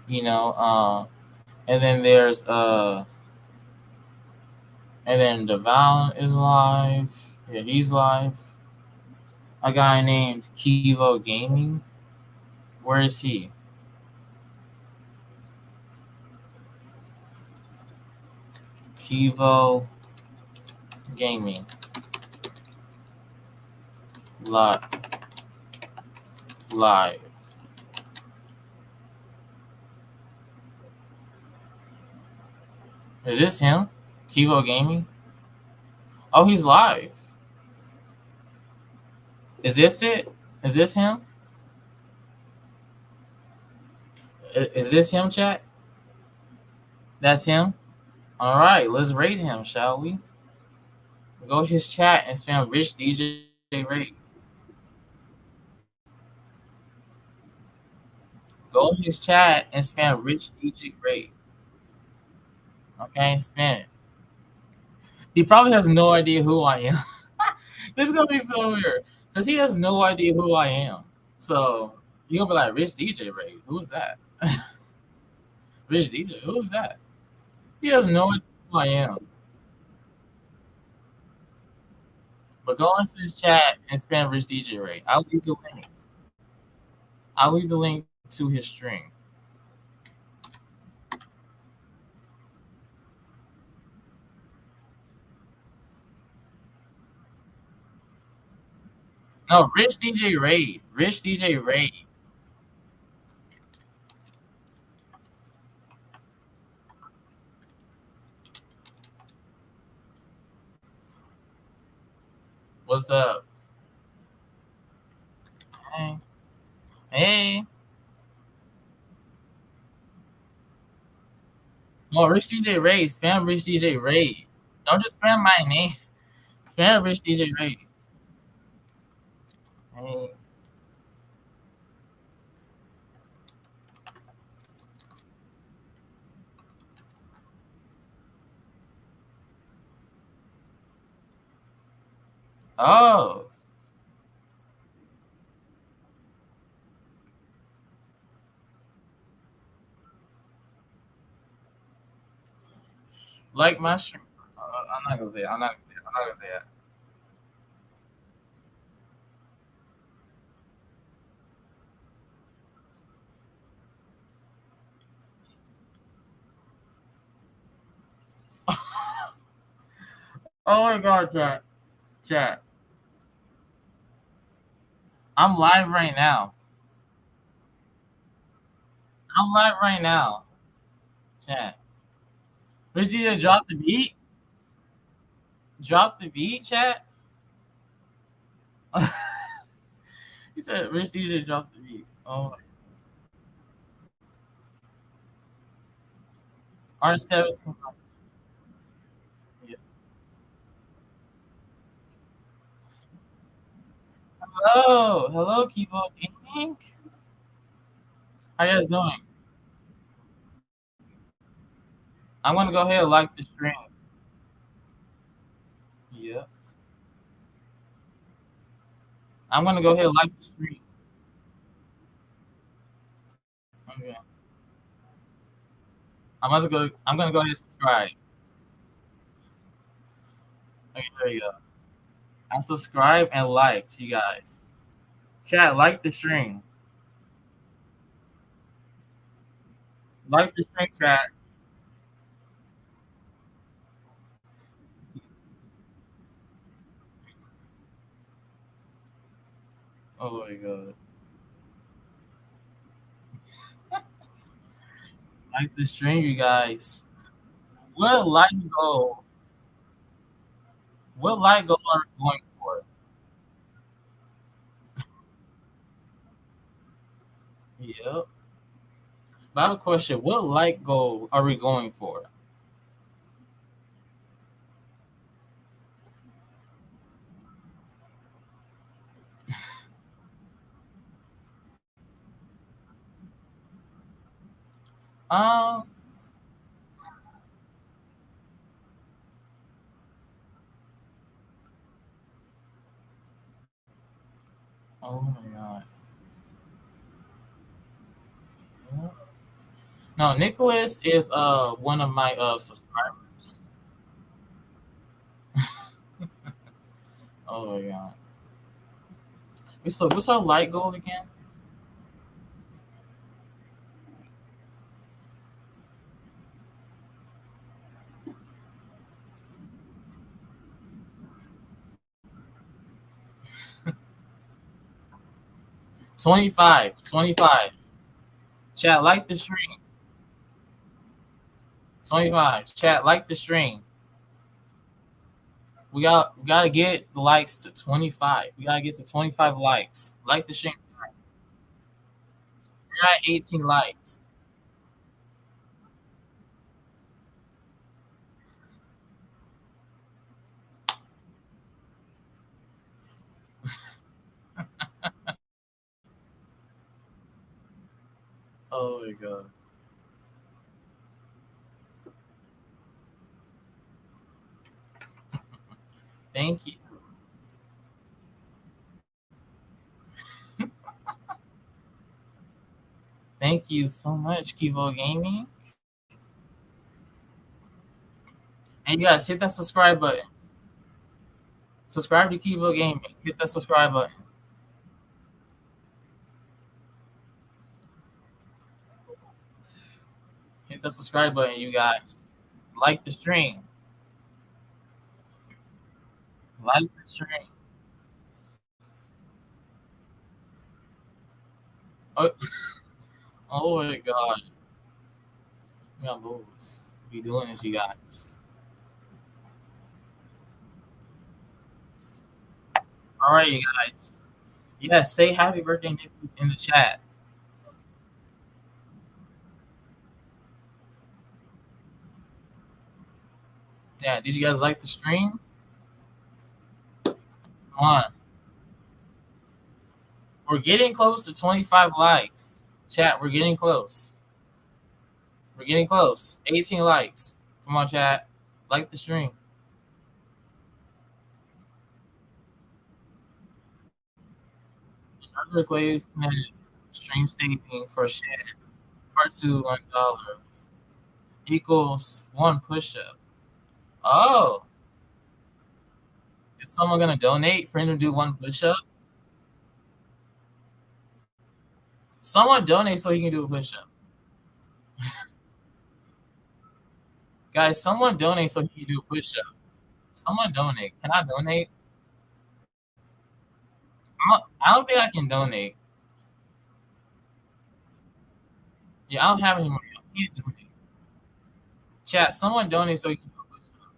You know, and then there's and then Devon is live. Yeah, he's live. A guy named Kivo Gaming. Where is he? Kivo Gaming. Live. Live. Is this him? Kivo Gaming? Oh, he's live. Is this it? Is this him? Is this him, chat? That's him? All right, let's rate him, shall we? Go to his chat and spam Rich DJ Rate. Go to his chat and spam Rich DJ Rate. Okay, spam it. He probably has no idea who I am. This is gonna be so weird because he has no idea who I am. So you're gonna be like, Rich DJ Ray, who's that? Rich DJ, who's that? He has no idea who I am. But go into his chat and spam Rich DJ Ray. I'll leave the link. I'll leave the link to his stream. No, Rich DJ Ray. Rich DJ Ray. What's up? Hey. Hey. No, Rich DJ Ray. Spam Rich DJ Ray. Don't just spam my name. Spam Rich DJ Ray. Hey. Oh. Like my stream. I'm not gonna say it. I'm not gonna say it. I'm not gonna say it. Oh my god, chat. Chat. I'm live right now. I'm live right now. Chat. Rich DJ drop the beat? Drop the beat, chat? He said Rich DJ drop the beat. Oh my. R7. Yeah. Hello. Hello, Keyboard Gaming. How you guys doing? I'm gonna go ahead and like the stream. Yeah. I'm gonna go ahead and like the stream. Okay. I'm gonna go ahead and subscribe. Okay, there you go. I subscribe and like to you guys. Chat, like the stream. Like the stream, chat. Oh my god. Like the stream, you guys. What light goal? What light goal are we going for? Yep. But I have a question. What light goal are we going for? Um. Oh my god. Yeah. No, Nicholas is one of my subscribers. Oh my god. So what's our light goal again? 25. 25. Chat like the stream. 25. Chat like the stream. We gotta get the likes to 25. We gotta get to 25 likes. Like the stream. We're at 18 likes. Oh my god. Thank you. Thank you so much, Kivo Gaming. And you guys hit that subscribe button. Subscribe to Kivo Gaming. Hit that subscribe button. Hit the subscribe button, you guys. Like the stream. Like the stream. Oh, oh my god. We got moves. We doing this, you guys. All right, you guys. Yes, say happy birthday, Nicholas, in the chat. Yeah, did you guys like the stream? Come on. We're getting close to 25 likes. Chat, we're getting close. We're getting close. 18 likes. Come on, chat. Like the stream. Another replacement stream saving for share. Part two $1 equals one push up. Oh, is someone gonna donate for him to do one push up? Someone donate so he can do a push up. Guys, someone donate so he can do a push up. Someone donate. Can I donate? I don't think I can donate. Yeah, I don't have any money. I can't donate. Chat, someone donate so he can do a push up.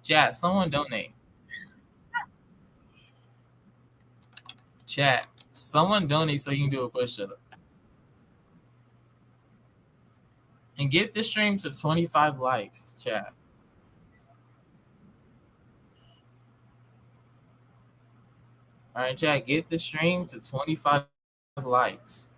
Chat, someone donate. Chat, someone donate so you can do a push up. And get this stream to 25 likes, chat. All right, chat, get the stream to 25 likes.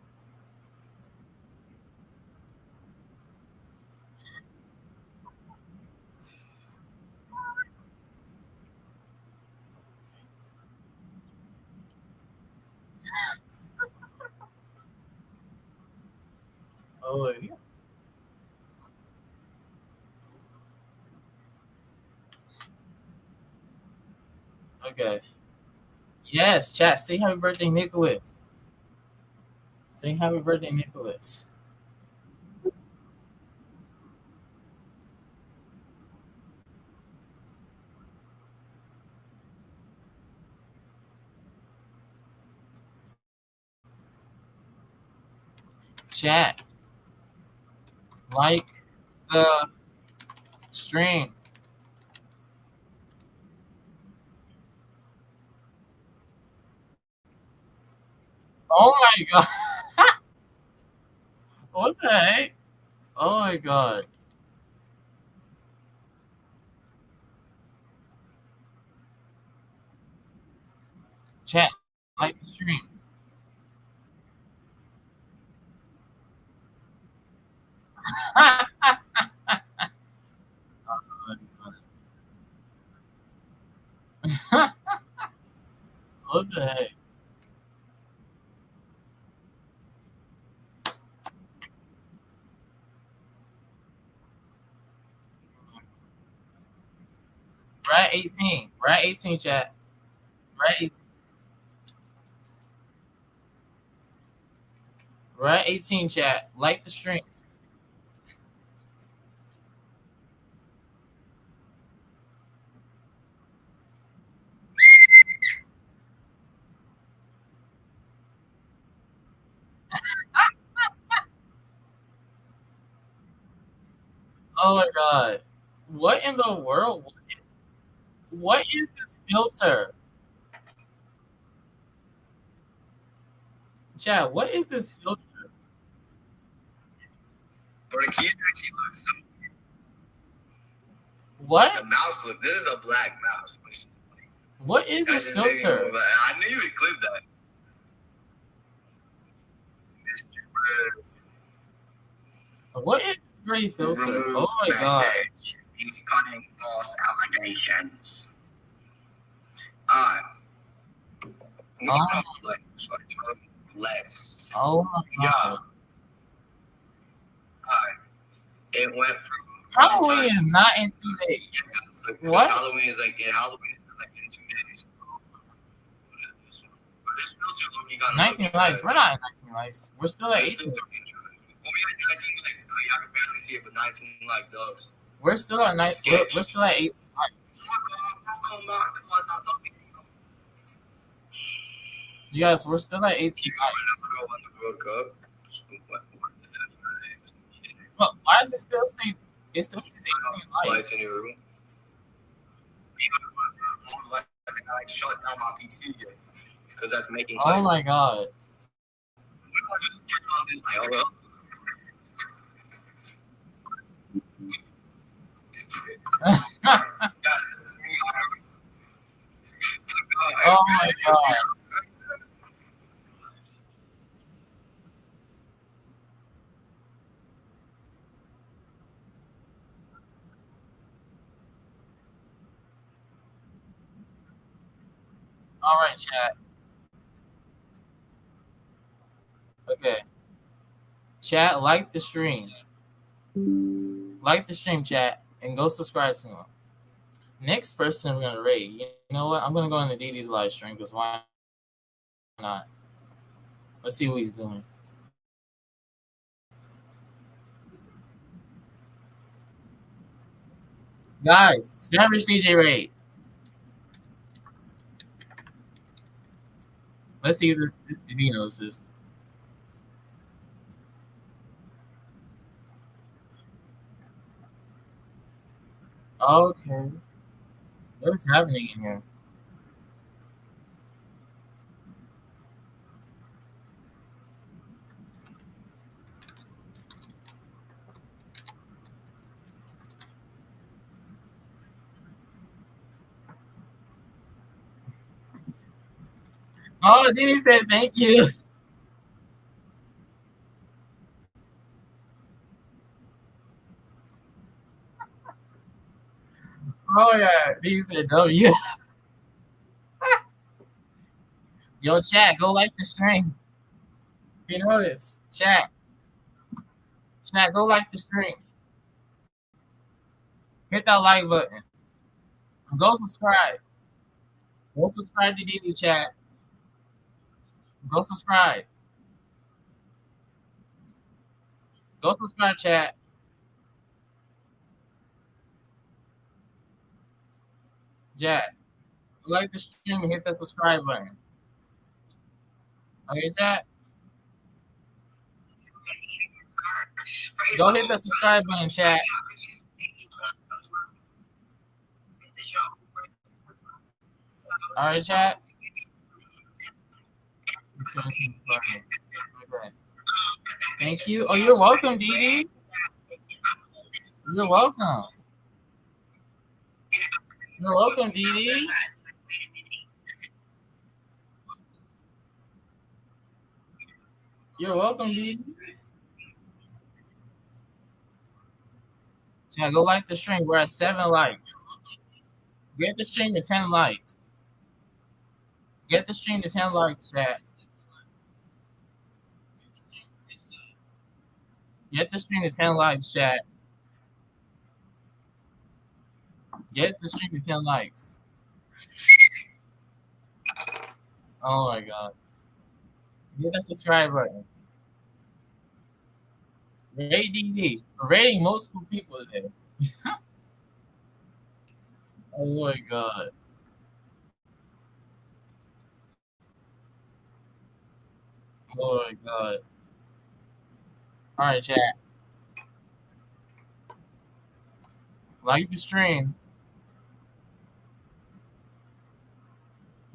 Oh, yeah. Okay. Yes, chat, say happy birthday, Nicholas. Say happy birthday, Nicholas. Chat, like the stream. Oh my god. What the heck? Oh my god. Chat, like the stream. What the heck? We're at 18. We're at 18, chat. We're at 18. We're at 18, chat. Like the stream. Oh my god. What in the world? What is this filter? Chat, what is this filter? Or the keys actually look so. What? The mouse look. This is a black mouse. What is That's this just making filter? me move. I knew you would clip that. Mr. What is this gray filter? Remove Oh my god. message. He's cutting false allegations. Alright. Oh. Less. Oh my Yeah. god. Alright. It went from Halloween is not in 2 days. Yes, like, What? Halloween is like in 2 days. What is this one? But it's still too low. He got 19 likes. We're not at 19 likes. We're still at 18. When we had 19 likes, I can barely see it, but 19 likes, dogs. We're still at 19. We're still at 18 likes. Fuck off. Come on, not talking. Yes, we're still at 18 likes. Go on the World Cup. What the hell? But why does it still say it still says 18 Lights in likes? your room. I like shut down my PC because that's making. Oh my god. Just turn on this. Hello. Guys, this is me. Oh my god. Alright, chat. Okay. Chat, like the stream. Like the stream, chat, and go subscribe to him. Next person we're gonna rate. You know what? I'm gonna go into DD's live stream because why not? Let's see what he's doing. Guys, spam RichDJ rate. Let's see if he knows this. Okay. What's happening in here? Oh, Diddy said thank you. Oh yeah, Diddy said W. Yo, chat, go like the stream. You know this. Chat, go like the stream. Hit that like button. Go subscribe. Go subscribe to DD chat. Go subscribe. Go subscribe, chat. Chat. Go like the stream and hit that subscribe button. Okay, chat. Go hit the subscribe button, chat. All right, chat. 2017 apartment. Okay. Thank you. Oh, you're welcome, Dee. You're welcome. You're welcome, Dee. You're welcome, Dee. Yeah, go like the stream. We're at 7 likes. Get the stream to 10 likes. Get the stream to 10 likes, chat. Get the stream to 10 likes, chat. Get the stream to 10 likes. Oh my god. Hit that subscribe button. Rate DD. We're rating multiple people today. Oh my god. Oh my god. Alright, chat. Like the stream.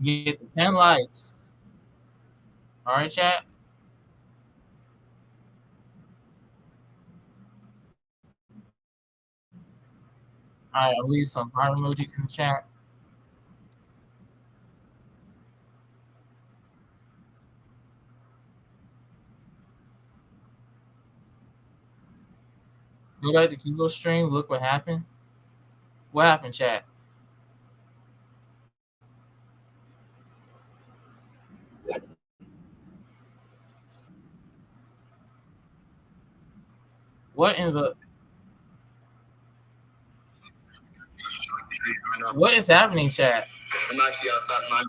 Get the 10 likes. Alright, chat. Alright, I'll leave some heart emojis in the chat. Go back to Kilo stream. Look what happened. What happened, chat? What in the... What is happening, chat? I'm actually outside my.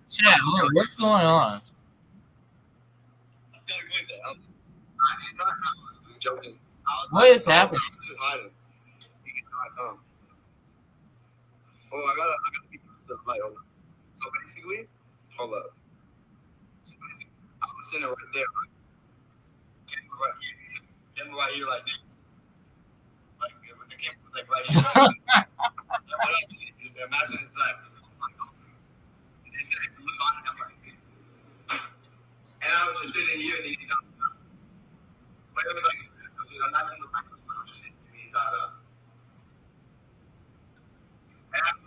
Chat, look, what's going on? I'm joking. What is happening? I was just hiding. You can try Tom. Oh, I gotta be close to the light. Hold on. So basically, hold up. So basically, I was sitting right there. Right? Camera right here. Camera right here like this. Like the camera was like right here. Right here. And what I did, just imagine it's like. And they said, look on it, I'm like. And I was just sitting here and he's out. But it was like, so just imagine the lights. I was just sitting here and he's out. And I was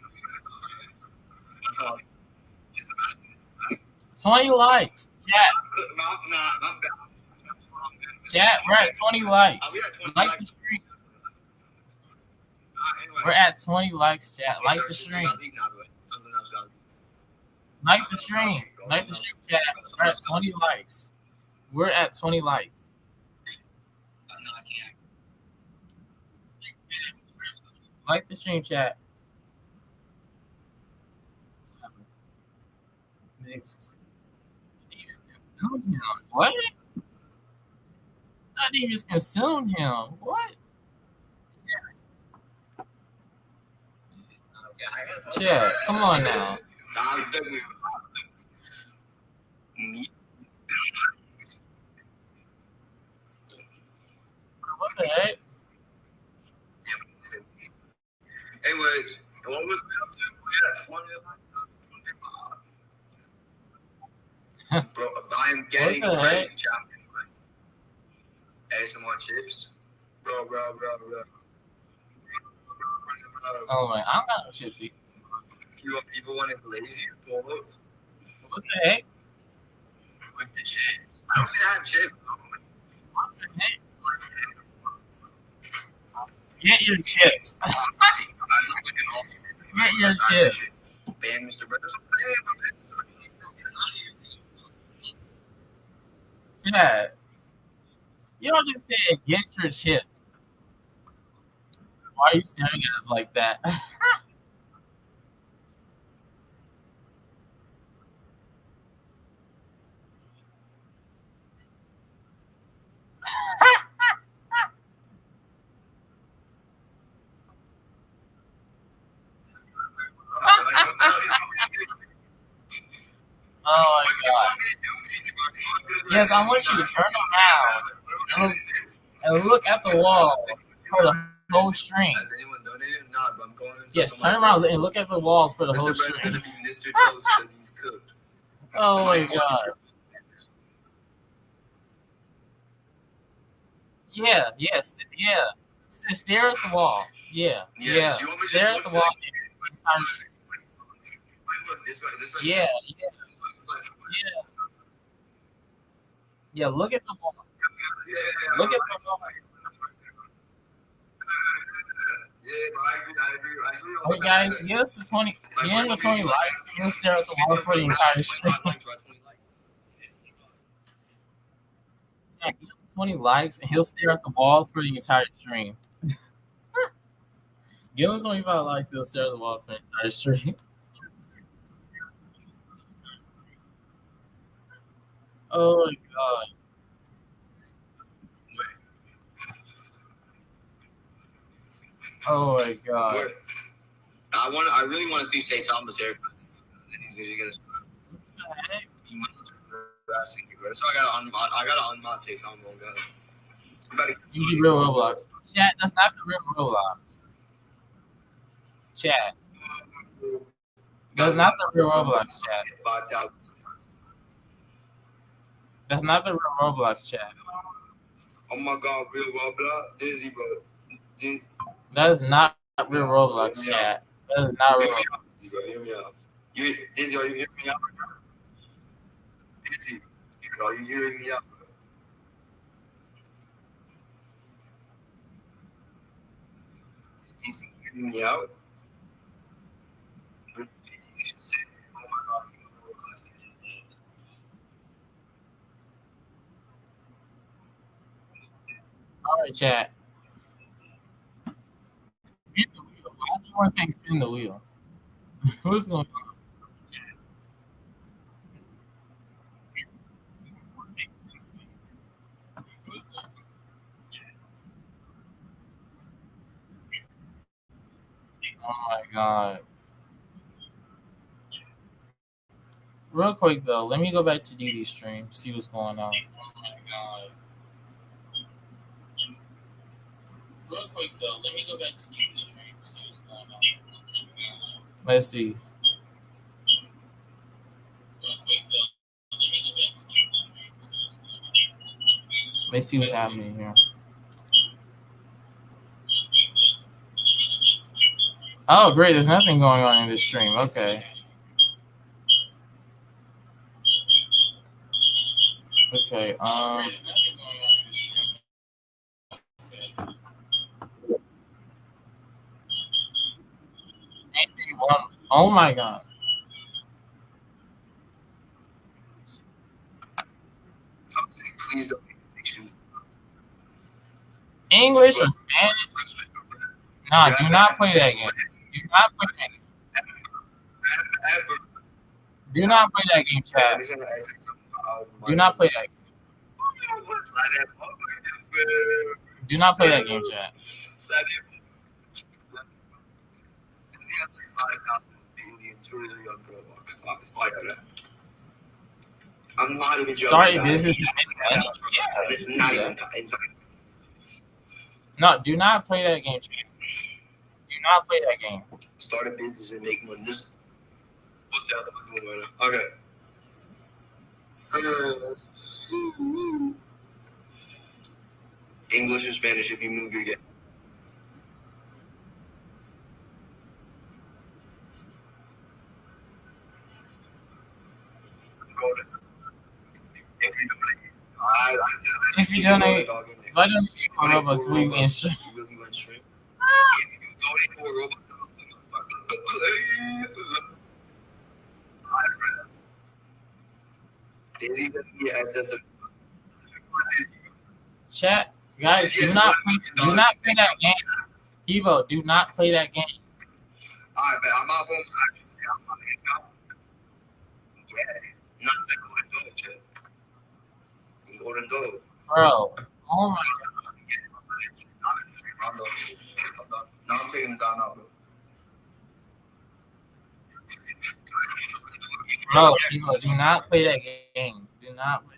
so just imagine it's like 20 likes. Chat. Chat, we're at 20 likes. Like the stream. We're at 20 likes, chat. Like the stream. Like the stream. Like the stream, chat. We're at 20 likes. We're at 20 likes. Like the stream, chat. Consumed him. What? Not even consumed him. What? Yeah, come on now. What the heck? Anyways, what was we up to? We had 20. Bro, I'm getting crazy, champ. Hey, some more chips. Bro. Oh my, I'm not chips. People want to lazy or what the heck? With the chips. I don't even have chips. What the heck? Get your chips. Get your chips. Ban Mr. Brothers. Chad, you don't just say get your chips. Why are you staring at us like that? Oh my god. Yes, I want you to turn around and look at the wall for the whole stream. Has anyone donated? Nah, but I'm going into Yes, turn around and look at the wall for the whole Mr. Brett's stream. gonna be Mr. Toast because he's cooked. Oh my god. Yeah, yes, yeah. Stare at the wall. Yeah, yeah. Stare at the wall. Yeah, yeah, yeah. Yeah, look at the wall. Look at the wall. Okay, guys, get us to 20. Get him to 20 likes. He'll stare at the wall for the entire stream. Yeah, give him 20 likes and he'll stare at the wall for the entire stream. Give him 25 likes, he'll stare at the wall for the entire stream. Oh my god. Oh my god. I really want to see Shay Thomas haircut. And he's gonna. So I gotta unmod Shay Thomas. You do real Roblox. Chat, that's not the real Roblox. Chat. That's not the real Roblox, chat. 5,000. That's not the real Roblox, chat. Oh my god, real Roblox? Dizzy, bro. Dizzy. That is not real Roblox, chat. That is not real Roblox. Hear me out. Dizzy, are you hearing me out? Dizzy, are you hearing me out? Dizzy, hearing me out? All right, chat. Spin the wheel. Why is everyone saying spin the wheel? What's going on? Oh my god. Real quick though, let me go back to DD's stream, see what's going on. Oh my god. Real quick though, let me go back to DD's stream, see what's going on. Let's see. Real quick though, let me go back to DD's stream, see what's going on. Let's see what's happening here. Oh great, there's nothing going on in this stream. Okay. Okay, oh my god. Please don't. English or Spanish? Nah, do not play that game. Do not play that game. Do not play that game, chat. Do not play that game. Do not play that game, chat. I'm not even joking. Start a business. It's not even inside. No, do not play that game, chat. Do not play that game. Start a business and make money. Just put that on. Okay. English or Spanish if you move your game. If you donate, why don't you go Roblox? We can stream. Chat, guys, do not play that game. Evo, do not play that game. Alright, man, I'm out home. I'm not in now. Yeah, not the golden dog, chat. Golden dog. Bro, oh my god. Now I'm taking it down now, bro. Bro, Evo, do not play that game. Do not play.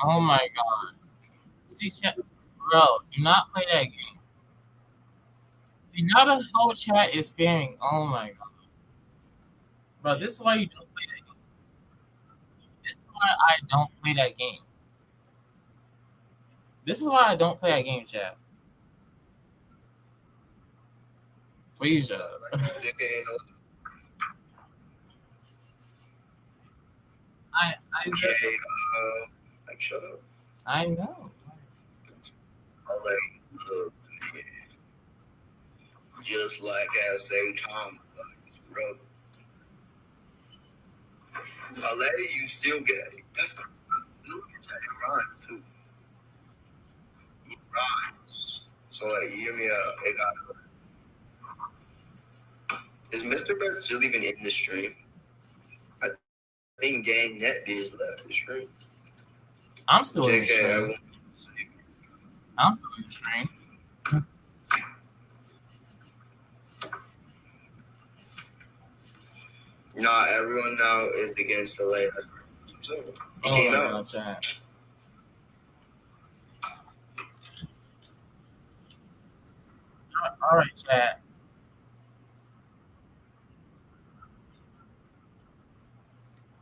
Oh my god. See, bro, do not play that game. See, now the whole chat is spamming. Oh my god. Bro, this is why you don't play that game. This is why I don't play that game. This is why I don't play that game, chat. Please, I said, Okay, like shut up. I know. I like just like at the same time, like, bro. I let you still get it. That's good. Look at that. It rhymes too. It rhymes. So like, you hear me? It got. Is Mr. Best still even in the stream? I think Gang NetBees left the stream. I'm still in the JK, I stream. won't. I'm still in the stream. Nah, everyone now is against the lay. It Oh came my out. god, chat. All right, chat.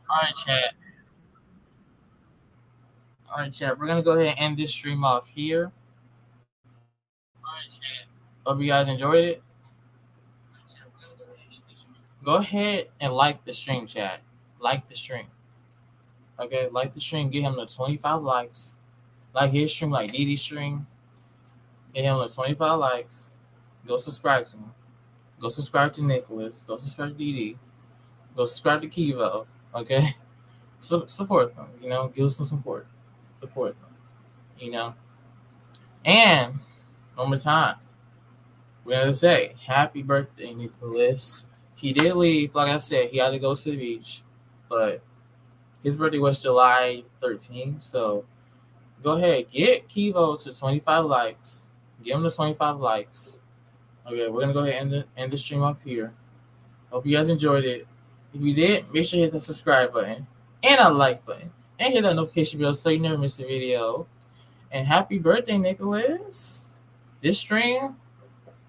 All right, chat. All right, chat. We're gonna go ahead and end this stream off here. All right, chat. Hope you guys enjoyed it. Go ahead and like the stream, chat. Like the stream. Okay, like the stream. Get him to 25 likes. Like his stream, like DD stream. Get him to 25 likes. Go subscribe to him. Go subscribe to Nicholas. Go subscribe to DD. Go subscribe to Kivo. Okay, support them. You know, give us some support. Support them. You know, and one more time, we're gonna say happy birthday, Nicholas. He did leave, like I said, he had to go to the beach, but his birthday was July 13th. So go ahead, get Kivo to 25 likes. Give him the 25 likes. Okay, we're gonna go ahead and end the stream off here. Hope you guys enjoyed it. If you did, make sure you hit the subscribe button and a like button and hit that notification bell so you never miss a video. And happy birthday, Nicholas. This stream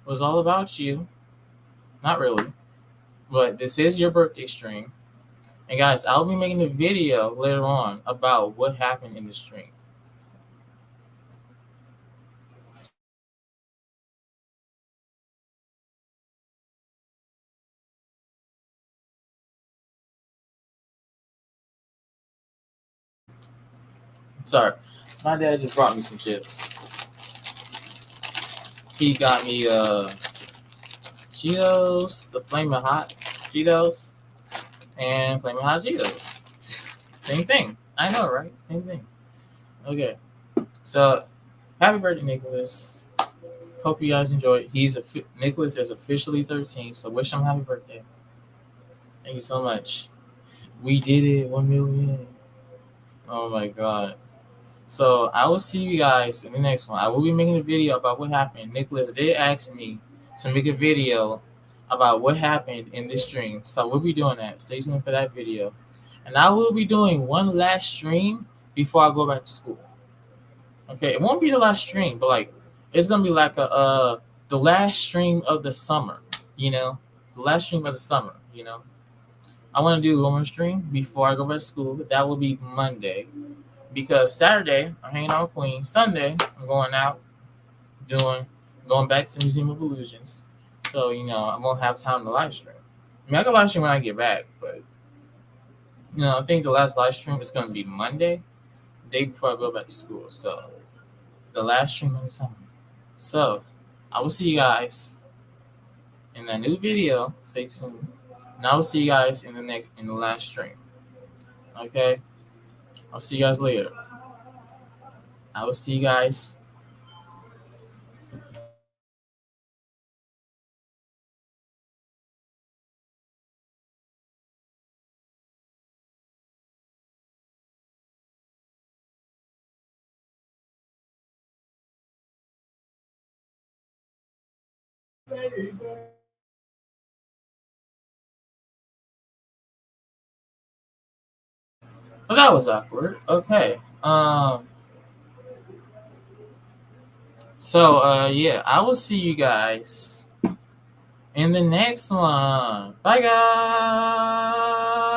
was all about you. Not really, but this is your birthday stream. And guys, I'll be making a video later on about what happened in the stream. Sorry, my dad just brought me some chips. He got me Cheetos, the Flamin' Hot Cheetos, and Flamin' Hot Cheetos. Same thing. I know, right? Same thing. Okay. So, happy birthday, Nicholas. Hope you guys enjoyed. Nicholas is officially 13, so wish him happy birthday. Thank you so much. We did it, 1 million. Oh my god. So I will see you guys in the next one. I will be making a video about what happened. Nicholas did ask me to make a video about what happened in this stream. So we'll be doing that. Stay tuned for that video. And I will be doing one last stream before I go back to school. Okay, it won't be the last stream, but like it's gonna be like the last stream of the summer, you know? The last stream of the summer, you know. I wanna do one more stream before I go back to school. That will be Monday. Because Saturday I'm hanging out with Queen. Sunday I'm going out going back to Museum of Illusions. So, you know, I won't have time to live stream. I mean I can live stream when I get back, but you know, I think the last live stream is gonna be Monday, the day before I go back to school. So the last stream of the summer. So I will see you guys in a new video. Stay tuned. And I will see you guys in the last stream. Okay? I'll see you guys later. I will see you guys. Well, that was awkward. Okay. Um. So yeah, I will see you guys in the next one. Bye, guys.